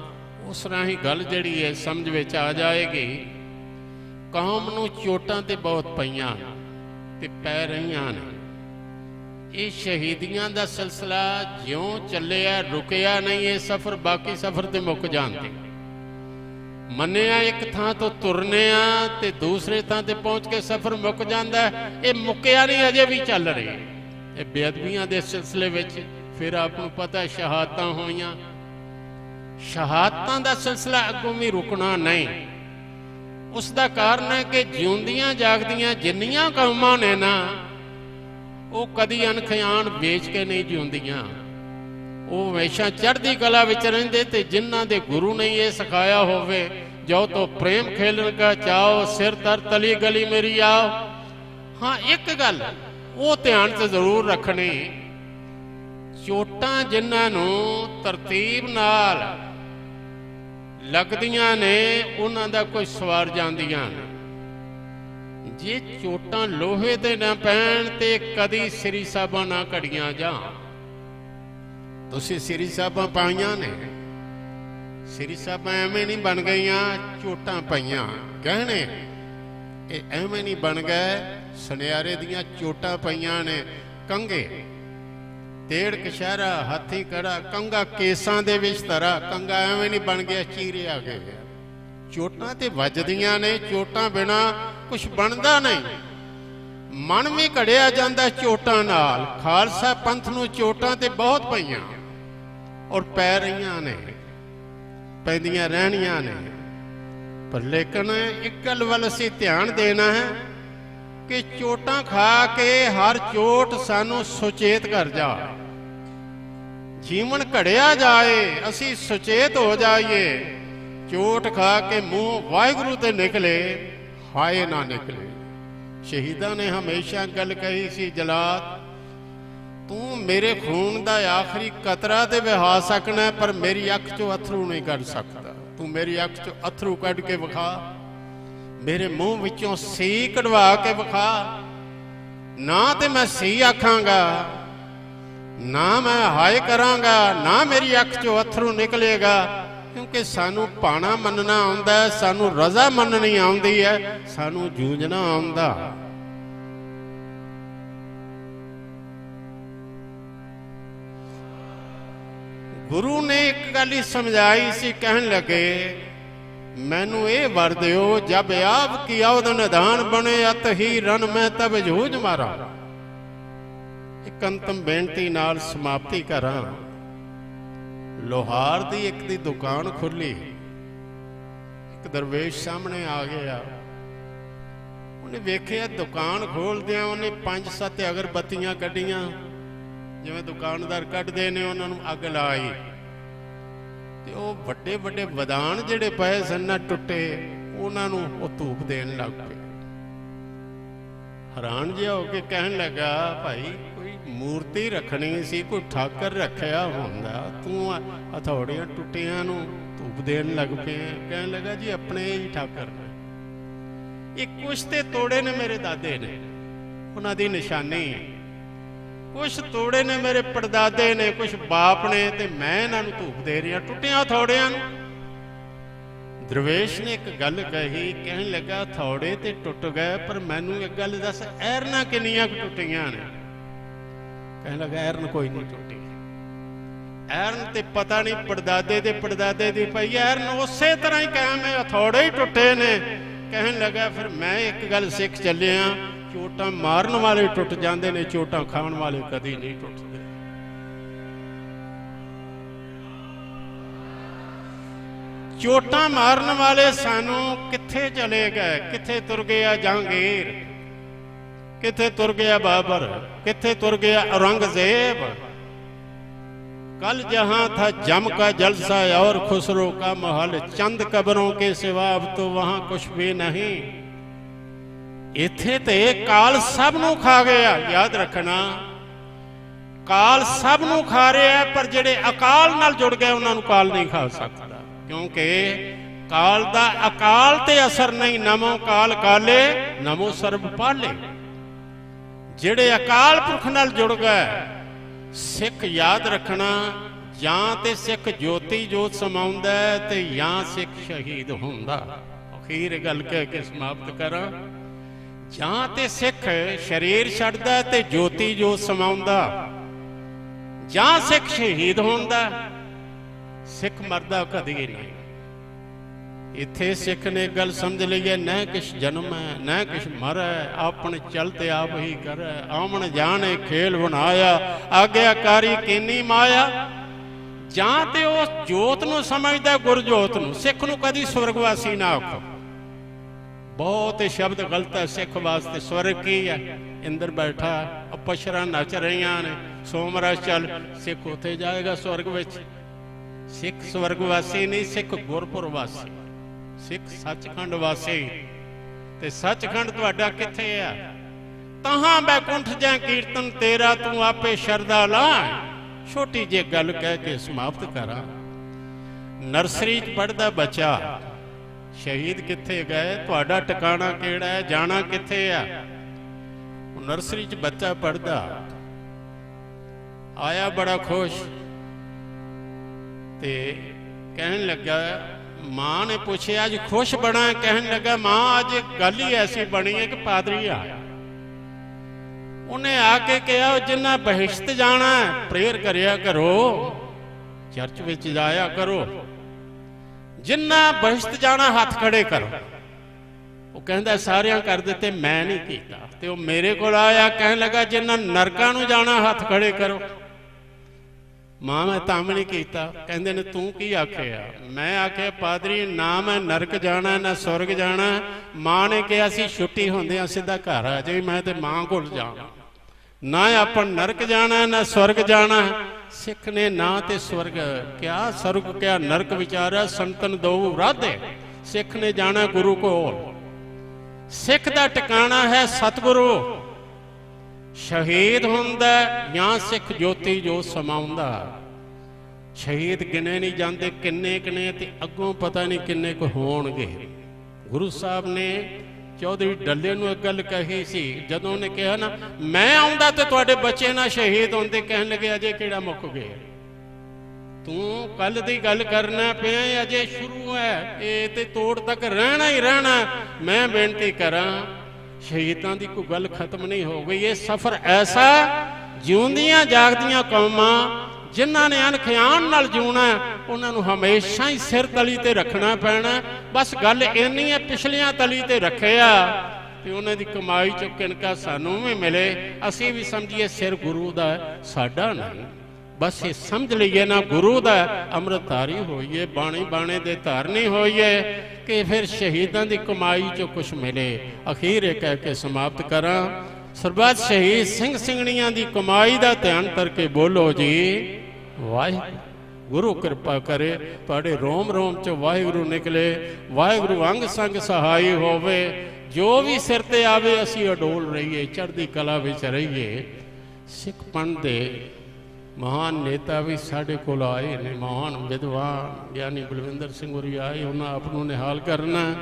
ਉਸ ਰਾਹੀਂ ਗੱਲ ਜਿਹੜੀ ਹੈ ਸਮਝ ਵਿੱਚ ਆ ਜਾਏਗੀ। ਕੌਮ ਨੂੰ ਚੋਟਾਂ ਤੇ ਬਹੁਤ ਪਈਆਂ ਤੇ ਪੈ ਰਹੀਆਂ ਨੇ। ਇਹ ਸ਼ਹੀਦੀਆਂ ਦਾ ਸਿਲਸਿਲਾ ਜਿਉਂ ਚੱਲਿਆ, ਰੁਕਿਆ ਨਹੀਂ। ਇਹ ਸਫ਼ਰ ਬਾਕੀ ਸਫ਼ਰ ਤੇ ਮੁੱਕ ਜਾਂਦੇ। ਮੰਨਿਆ ਇੱਕ ਥਾਂ ਤੋਂ ਤੁਰਨੇ ਆ ਤੇ ਦੂਸਰੇ ਥਾਂ ਤੇ ਪਹੁੰਚ ਕੇ ਸਫ਼ਰ ਮੁੱਕ ਜਾਂਦਾ। ਇਹ ਮੁੱਕਿਆ ਨਹੀਂ, ਅਜੇ ਵੀ ਚੱਲ ਰਹੀ। ਇਹ ਬੇਅਦਬੀਆਂ ਦੇ ਸਿਲਸਿਲੇ ਵਿੱਚ ਫਿਰ ਆਪ ਨੂੰ ਪਤਾ ਸ਼ਹਾਦਤਾਂ ਹੋਈਆਂ। ਸ਼ਹਾਦਤਾਂ ਦਾ ਸਿਲਸਿਲਾ ਅੱਗੋਂ ਵੀ ਰੁਕਣਾ ਨਹੀਂ। ਉਸ ਦਾ ਕਾਰਨ ਹੈ ਕਿ ਜਿਉਂਦੀਆਂ ਜਾਗਦੀਆਂ ਜਿੰਨੀਆਂ ਕੌਮਾਂ ਨੇ ਨਾ, ਉਹ ਕਦੀ ਅਣਖਿਆਨ ਵੇਚ ਕੇ ਨਹੀਂ ਜਿਉਂਦੀਆਂ। ਉਹ ਹਮੇਸ਼ਾ ਚੜ੍ਹਦੀ ਕਲਾ ਵਿੱਚ ਰਹਿੰਦੇ। ਤੇ ਜਿਨ੍ਹਾਂ ਦੇ ਗੁਰੂ ਨੇ ਇਹ ਸਿਖਾਇਆ ਹੋਵੇ, ਜੋ ਤੋ ਪ੍ਰੇਮ ਖੇਲਣ ਕਾ ਚਾਓ, ਸਿਰ ਤਰ ਤਲੀ ਗਲੀ ਮੇਰੀ ਆਓ। ਹਾਂ ਇੱਕ ਗੱਲ ਉਹ ਧਿਆਨ 'ਚ ਜ਼ਰੂਰ ਰੱਖਣੀ, ਚੋਟਾਂ ਜਿਨ੍ਹਾਂ ਨੂੰ ਤਰਤੀਬ ਨਾਲ ਲੱਗਦੀਆਂ ਨੇ ਉਹਨਾਂ ਦਾ ਕੋਈ ਸਵਾਰ ਜਾਂਦੀਆਂ ਨੇ। ਜੇ ਚੋਟਾਂ ਲੋਹੇ ਤੇ ਨਾ ਪੈਣ ਤੇ ਕਦੀ ਸ੍ਰੀ ਸਾਹਿਬਾਂ ਨਾ ਘੜੀਆਂ ਜਾ। ਤੁਸੀਂ ਸ੍ਰੀ ਸਾਹਿਬਾਂ ਪਾਈਆਂ ਨੇ, ਸ੍ਰੀ ਸਾਹਿਬਾਂ ਐਵੇਂ ਨਹੀਂ ਬਣ ਗਈਆਂ, ਚੋਟਾਂ ਪਈਆਂ। ਕਹਿਣੇ ਇਹ ਐਵੇਂ ਨਹੀਂ ਬਣ ਗਏ, ਸੁਨਿਆਰੇ ਦੀਆਂ ਚੋਟਾਂ ਪਈਆਂ ਨੇ। ਕੰਗੇ ਤੇੜ ਕਸ਼ਹਿਰਾ ਹਾਥੀ ਕੜਾ, ਕੰਗਾ ਕੇਸਾਂ ਦੇ ਵਿੱਚ ਧਰਾ। ਕੰਗਾ ਐਵੇਂ ਨਹੀਂ ਬਣ ਗਿਆ, ਚੀਰੇ ਆ ਗਏ। ਚੋਟਾਂ ਤੇ ਵੱਜਦੀਆਂ ਨੇ, ਚੋਟਾਂ ਬਿਨਾ ਕੁਛ ਬਣਦਾ ਨਹੀਂ। मन भी घड़िया जाता चोटां नाल। खालसा पंथ नूं चोटां ते बहुत पईयां और पै रहीआं ने, पैंदियां रहणीआं ने। पर लेकिन एक गल वल असीं ध्यान देना है कि चोटां खा के हर चोट सानू सुचेत कर जा। जीवन घड़िया जाए, असी सुचेत हो जाइए। चोट खा के मुंह वाहिगुरू ते निकले, हाय ना निकले। शहीदां ने हमेशा गल कही सी, जलाद तू मेरे खून का आखिरी कतरा ते बहा सकना, पर मेरी अख चो अथरू नहीं कढ़ सकता। तू मेरी अख चो अथरू कढ़ के विखा, मेरे मुंह विचों सी कढ़वा के विखा। ना तो मैं सी आखांगा, ना मैं हाय करांगा, ना मेरी अख चो अथरू निकलेगा। क्योंकि सानू पाना मनना आउंदा है, सानू रजा मननी आउंदी है, सानू जूझना आउंदा। गुरु ने एक गल ही समझाई सी, कहन लगे मैनू ये वर दियो, जब आप की औद निधान बने अत ही रन मैं तब जूझ मारा। एक अंतम बेनती नाल समाप्ति करा। लोहार दी एक दी दुकान खुली, एक दरवेश सामने आ गया। उन्हें वेखिया दुकान खोलदियां उन्हें 5-7 अगरबत्तियां कढ़ियां, जिवें दुकानदार कढ़दे ने, उन्होंने अग लाई। ते वो वड्डे वड्डे वदान जिहड़े पए सन ना टुटे, उन्होंने वो धूप देन लग पे। हैरान जिहा होके कहन लगा, भाई कोई मूर्ति रखनी सी, कोई ठाकर रखिया हुंदा, तू हथौड़ियां टुटियां नूं धूप देन लग पे। कहन लगा जी अपने ही ठाकर ने, ये कुछ ते तोड़े ने मेरे दादे ने, उन्हां दी निशानी है। कुछ तोड़े ने मेरे परदादे ने, कुछ बाप ने, ते मैं इन्हां नूं धूप दे रही टुटियां हथौड़ियां नूं। दरवेश ने एक गल कही, कहन लगा हथौड़े ते टुट गए, पर मैनू एक गल दस, ऐरना किन्नियां टुटियां ने? कहन लगा ऐरन कोई नहीं टुटी। ऐरन ते पता नहीं परदादे दे परदादे दी पई, ऐरन उसे तरह ही कायम है, हथौड़े ही टुटे ने। कहन लगा फिर मैं एक गल सिख चलिया, चोटां मारन वाले टुट जाते ने, चोटां खाण वाले कदी नहीं टुटते। चोटां मारन वाले सानू कित्थे चले गए, कित्थे तुर गया जहांगीर, कित्थे तुर गया बाबर, कित्थे तुर गया औरंगजेब। कल जहां था जम का जलसा और खुसरो का महल, चंद कब्रों के सिवा अब तो वहां कुछ भी नहीं। इत्थे ते काल सब नू खा गया। याद रखना, काल सब नू खा रहा है, पर जेड़े अकाल नाल जुड़ गए उन्हां नू काल नहीं खा सकता। क्योंकि काल दा अकाल ते असर नहीं। नमो काल काले, नमो सर्ब पाले। जेड़े अकाल पुरख नाल जुड़ गए, सिख याद रखना, जां ते सिख ज्योति जोत समाउंदा है, ते या सिख शहीद हुंदा। अखीर गल कह के समाप्त करा। जां ते सिख शरीर छड्डदा ते ज्योति जोत समाउंदा, जां सिख शहीद हुंदा, सिख मरदा कदी नहीं। इत्थे सिख ने गल समझ ली है, न किश जन्म है न किश मर है, आपन चलते आप ही कर। आमन जाने खेल बनाया, आग्याकारी कीनी माया। जां ते उस जोत नूं समझदा, गुरजोत नूं। सिख नूं कदी स्वर्गवासी ना आखो, बहुत शब्द गलत है। सिख वास्ते स्वर्ग की है? इंदर बैठा अपशरा नच रही ने, सोमराज चल, सिख उत्थे जाएगा स्वर्ग विच। सिख स्वर्गवासी नहीं, सिख गुरपुर वासी, सिख सचखंड वासी। ते सचखंड तुहाडा कित्थे आ? तहां बैकुंठ जै कीर्तन तेरा, तू आपे शरदा ला। छोटी जी गल कह के समाप्त करा। नर्सरी च पढ़दा बच्चा, शहीद कित्थे गए, तुहाडा ठिकाना किहड़ा है, जाना कित्थे आ? नर्सरी च बच्चा पढ़दा आया, बड़ा खुश, ते कहन लगा, मां ने पूछे अज खुश बना? कहन लगा मां अज गल ही ऐसी बनी है कि पादरी आया। उन्हें आके कहा, जिन्ना बहिश्त जाना है प्रेयर करिया करो, चर्च विच जाया करो। जिन्ना बहिश्त जाना हाथ खड़े करो। ਉਹ ਕਹਿੰਦਾ ਸਾਰਿਆਂ ਕਰ ਦਿੱਤੇ, ਮੈਂ ਨਹੀਂ ਕੀਤਾ। ਤੇ ਉਹ ਮੇਰੇ ਕੋਲ ਆਇਆ, ਕਹਿਣ ਲੱਗਾ ਜਿਨ੍ਹਾਂ ਨਰਕਾਂ ਨੂੰ ਜਾਣਾ ਹੱਥ ਖੜੇ ਕਰੋ। ਮਾਂ ਮੈਂ ਤਾਂ ਵੀ ਨਹੀਂ ਕੀਤਾ। ਕਹਿੰਦੇ ਨੇ ਤੂੰ ਕੀ ਆਖਿਆ? ਮੈਂ ਆਖਿਆ ਪਾਦਰੀ ਨਾ ਮੈਂ ਨਰਕ ਜਾਣਾ ਨਾ ਸੁਰਗ ਜਾਣਾ। ਮਾਂ ਨੇ ਕਿਹਾ ਸੀ ਛੁੱਟੀ ਹੁੰਦਿਆਂ ਸਿੱਧਾ ਘਰ ਆ ਜਾਈ, ਮੈਂ ਤੇ ਮਾਂ ਕੋਲ ਜਾਣਾ। ਨਾ ਆਪਾਂ ਨਰਕ ਜਾਣਾ ਨਾ ਸੁਰਗ ਜਾਣਾ। ਸਿੱਖ ਨੇ ਨਾ ਤੇ ਸੁਰਗ ਕਿਹਾ, ਸੁਰਗ ਕਿਹਾ, ਨਰਕ ਵਿਚਾਰਿਆ ਸੰਤਨ ਦੋ ਰਾਧੇ। ਸਿੱਖ ਨੇ ਜਾਣਾ ਗੁਰੂ ਕੋਲ। ਸਿੱਖ ਦਾ ਟਿਕਾਣਾ ਹੈ ਸਤਿਗੁਰੂ। ਸ਼ਹੀਦ ਹੁੰਦਾ ਜਾਂ ਸਿੱਖ ਜੋਤੀ ਜੋ ਸਮਾਉਂਦਾ। ਸ਼ਹੀਦ ਗਿਣੇ ਨਹੀਂ ਜਾਂਦੇ, ਕਿੰਨੇ ਕਿੰਨੇ ਤੇ ਅੱਗੋਂ ਪਤਾ ਨਹੀਂ ਕਿੰਨੇ ਕੁ ਹੋਣਗੇ। ਗੁਰੂ ਸਾਹਿਬ ਨੇ ਚੌਧਰੀ ਡੱਲੇ ਨੂੰ ਇੱਕ ਗੱਲ ਕਹੀ ਸੀ, ਜਦੋਂ ਉਹਨੇ ਕਿਹਾ ਨਾ ਮੈਂ ਆਉਂਦਾ ਤੇ ਤੁਹਾਡੇ ਬੱਚੇ ਨਾ ਸ਼ਹੀਦ ਹੁੰਦੇ। ਕਹਿਣ ਲੱਗੇ ਅਜੇ ਕਿਹੜਾ ਮੁੱਕ ਗਏ, ਤੂੰ ਕੱਲ ਦੀ ਗੱਲ ਕਰਨਾ ਪਿਆ, ਅਜੇ ਸ਼ੁਰੂ ਹੈ, ਇਹ ਤੇ ਤੋੜ ਤੱਕ ਰਹਿਣਾ ਹੀ ਰਹਿਣਾ। ਮੈਂ ਬੇਨਤੀ ਕਰਾਂ ਸ਼ਹੀਦਾਂ ਦੀ ਕੋਈ ਗੱਲ ਖਤਮ ਨਹੀਂ ਹੋ ਗਈ। ਇਹ ਸਫ਼ਰ ਐਸਾ, ਜਿਉਂਦੀਆਂ ਜਾਗਦੀਆਂ ਕੌਮਾਂ ਜਿਨ੍ਹਾਂ ਨੇ ਅਣਖਿਆਨ ਨਾਲ ਜਿਉਣਾ ਉਹਨਾਂ ਨੂੰ ਹਮੇਸ਼ਾ ਹੀ ਸਿਰ ਤਲੀ ਤੇ ਰੱਖਣਾ ਪੈਣਾ। ਬਸ ਗੱਲ ਇੰਨੀ ਹੈ, ਪਿਛਲੀਆਂ ਤਲੀ ਤੇ ਰੱਖਿਆ ਤੇ ਉਹਨਾਂ ਦੀ ਕਮਾਈ ਚੋਂ ਕਿਣਕਾ ਸਾਨੂੰ ਵੀ ਮਿਲੇ। ਅਸੀਂ ਵੀ ਸਮਝੀਏ ਸਿਰ ਗੁਰੂ ਦਾ ਸਾਡਾ ਨਹੀਂ, ਬਸ ਇਹ ਸਮਝ ਲਈਏ ਨਾ ਗੁਰੂ ਦਾ ਅੰਮ੍ਰਿਤਧਾਰੀ ਹੋਈਏ, ਬਾਣੀ ਬਾਣੇ ਦੇ ਧਾਰਨੀ ਹੋਈਏ ਕਿ ਫਿਰ ਸ਼ਹੀਦਾਂ ਦੀ ਕਮਾਈ ਚੋਂ ਕੁਛ ਮਿਲੇ। ਅਖੀਰ ਇਹ ਕਹਿ ਕੇ ਸਮਾਪਤ ਕਰਾਂ, ਸਰਬੱਤ ਸ਼ਹੀਦ ਸਿੰਘ ਸਿੰਘਣੀਆਂ ਦੀ ਕਮਾਈ ਦਾ ਧਿਆਨ ਕਰਕੇ ਬੋਲੋ ਜੀ ਵਾਹਿਗੁਰੂ। ਗੁਰੂ ਕਿਰਪਾ ਕਰੇ ਤੁਹਾਡੇ ਰੋਮ ਰੋਮ ਚ ਵਾਹਿਗੁਰੂ ਨਿਕਲੇ। ਵਾਹਿਗੁਰੂ ਅੰਗ ਸੰਗ ਸਹਾਈ ਹੋਵੇ। ਜੋ ਵੀ ਸਿਰ ਤੇ ਆਵੇ ਅਸੀਂ ਅਡੋਲ ਰਹੀਏ, ਚੜ੍ਹਦੀ ਕਲਾ ਵਿੱਚ ਰਹੀਏ। ਸਿੱਖ ਪੰਥ ਦੇ ਮਹਾਨ ਨੇਤਾ ਵੀ ਸਾਡੇ ਕੋਲ ਆਏ ਨੇ, ਮਹਾਨ ਵਿਦਵਾਨ ਗਿਆਨੀ ਬਲਵਿੰਦਰ ਸਿੰਘ ਹੋਰੀ ਆਏ। ਉਹਨਾਂ ਆਪ ਨੂੰ ਨਿਹਾਲ ਕਰਨਾ।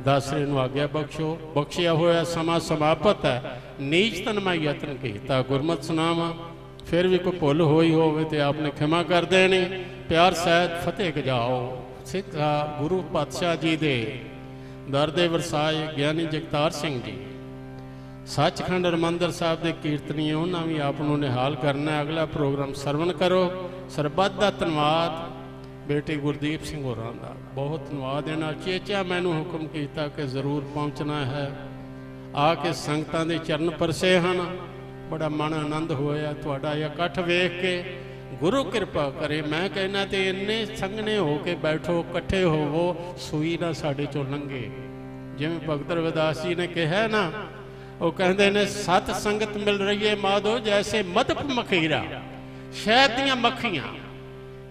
ਦਾਸਰੇ ਨੂੰ ਆਗਿਆ ਬਖਸ਼ੋ। ਬਖਸ਼ਿਆ ਹੋਇਆ ਸਮਾਂ ਸਮਾਪਤ ਹੈ। ਨੀਚ ਤਨ ਮੈਂ ਯਤਨ ਕੀਤਾ ਗੁਰਮਤਿ ਸੁਨਾਵਾਂ। ਫਿਰ ਵੀ ਕੋਈ ਭੁੱਲ ਹੋਈ ਹੋਵੇ ਤੇ ਆਪ ਨੇ ਖਿਮਾ ਕਰ ਦੇਣੀ। ਪਿਆਰ ਸਹਿਤ ਫਤਿਹ ਗਜਾਓ। ਸਿੱਖਾ ਗੁਰੂ ਪਾਤਸ਼ਾਹ ਜੀ ਦੇ ਦਰ ਦੇ ਵਰਸਾਏ ਗਿਆਨੀ ਜਗਤਾਰ ਸਿੰਘ ਜੀ, ਸੱਚਖੰਡ ਹਰਿਮੰਦਰ ਸਾਹਿਬ ਦੇ ਕੀਰਤਨੀਏ, ਉਹਨਾਂ ਵੀ ਆਪ ਨੂੰ ਨਿਹਾਲ ਕਰਨਾ। ਅਗਲਾ ਪ੍ਰੋਗਰਾਮ ਸਰਵਣ ਕਰੋ। ਸਰਬੱਤ ਦਾ ਧੰਨਵਾਦ ਬੇਟੇ ਗੁਰਦੀਪ ਸਿੰਘ ਹੋਰਾਂ ਦਾ, ਬਹੁਤ ਧੰਨਵਾਦ। ਇਹਨਾਂ ਚੇਚਾ ਮੈਨੂੰ ਹੁਕਮ ਕੀਤਾ ਕਿ ਜ਼ਰੂਰ ਪਹੁੰਚਣਾ ਹੈ। ਆ ਕੇ ਸੰਗਤਾਂ ਦੇ ਚਰਨ ਪਰਸੇ ਹਨ। ਬੜਾ ਮਨ ਆਨੰਦ ਹੋਇਆ ਤੁਹਾਡਾ ਇਹ ਇਕੱਠ ਵੇਖ ਕੇ। ਗੁਰੂ ਕਿਰਪਾ ਕਰੇ। ਮੈਂ ਕਹਿੰਦਾ ਤੇ ਇੰਨੇ ਸੰਘਣੇ ਹੋ ਕੇ ਬੈਠੋ, ਇਕੱਠੇ ਹੋਵੋ, ਸੂਈ ਨਾ ਸਾਡੇ ਚੋਂ ਲੰਘੇ। ਜਿਵੇਂ ਭਗਤ ਰਵਿਦਾਸ ਜੀ ਨੇ ਕਿਹਾ ਨਾ, ਉਹ ਕਹਿੰਦੇ ਨੇ ਸਤ ਸੰਗਤ ਮਿਲ ਰਹੀ ਹੈ ਮਾਧੋ ਜੈਸੇ ਮਧਪ ਮਖੀਰਾ। ਸ਼ਹਿਦ ਦੀਆਂ ਮੱਖੀਆਂ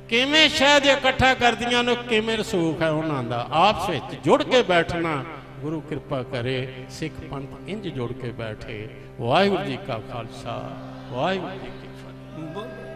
ਕਿਵੇਂ ਸ਼ਹਿਦ ਇਕੱਠਾ ਕਰਦੀਆਂ ਨੇ, ਕਿਵੇਂ ਰਸੂਖ ਹੈ ਉਹਨਾਂ ਦਾ। ਆਪਸ ਵਿੱਚ ਜੁੜ ਕੇ ਬੈਠਣਾ। ਗੁਰੂ ਕਿਰਪਾ ਕਰੇ ਸਿੱਖ ਪੰਥ ਇੰਜ ਜੁੜ ਕੇ ਬੈਠੇ। ਵਾਹਿਗੁਰੂ ਜੀ ਕਾ ਖਾਲਸਾ, ਵਾਹਿਗੁਰੂ ਜੀ ਕੀ ਫਤਿਹ।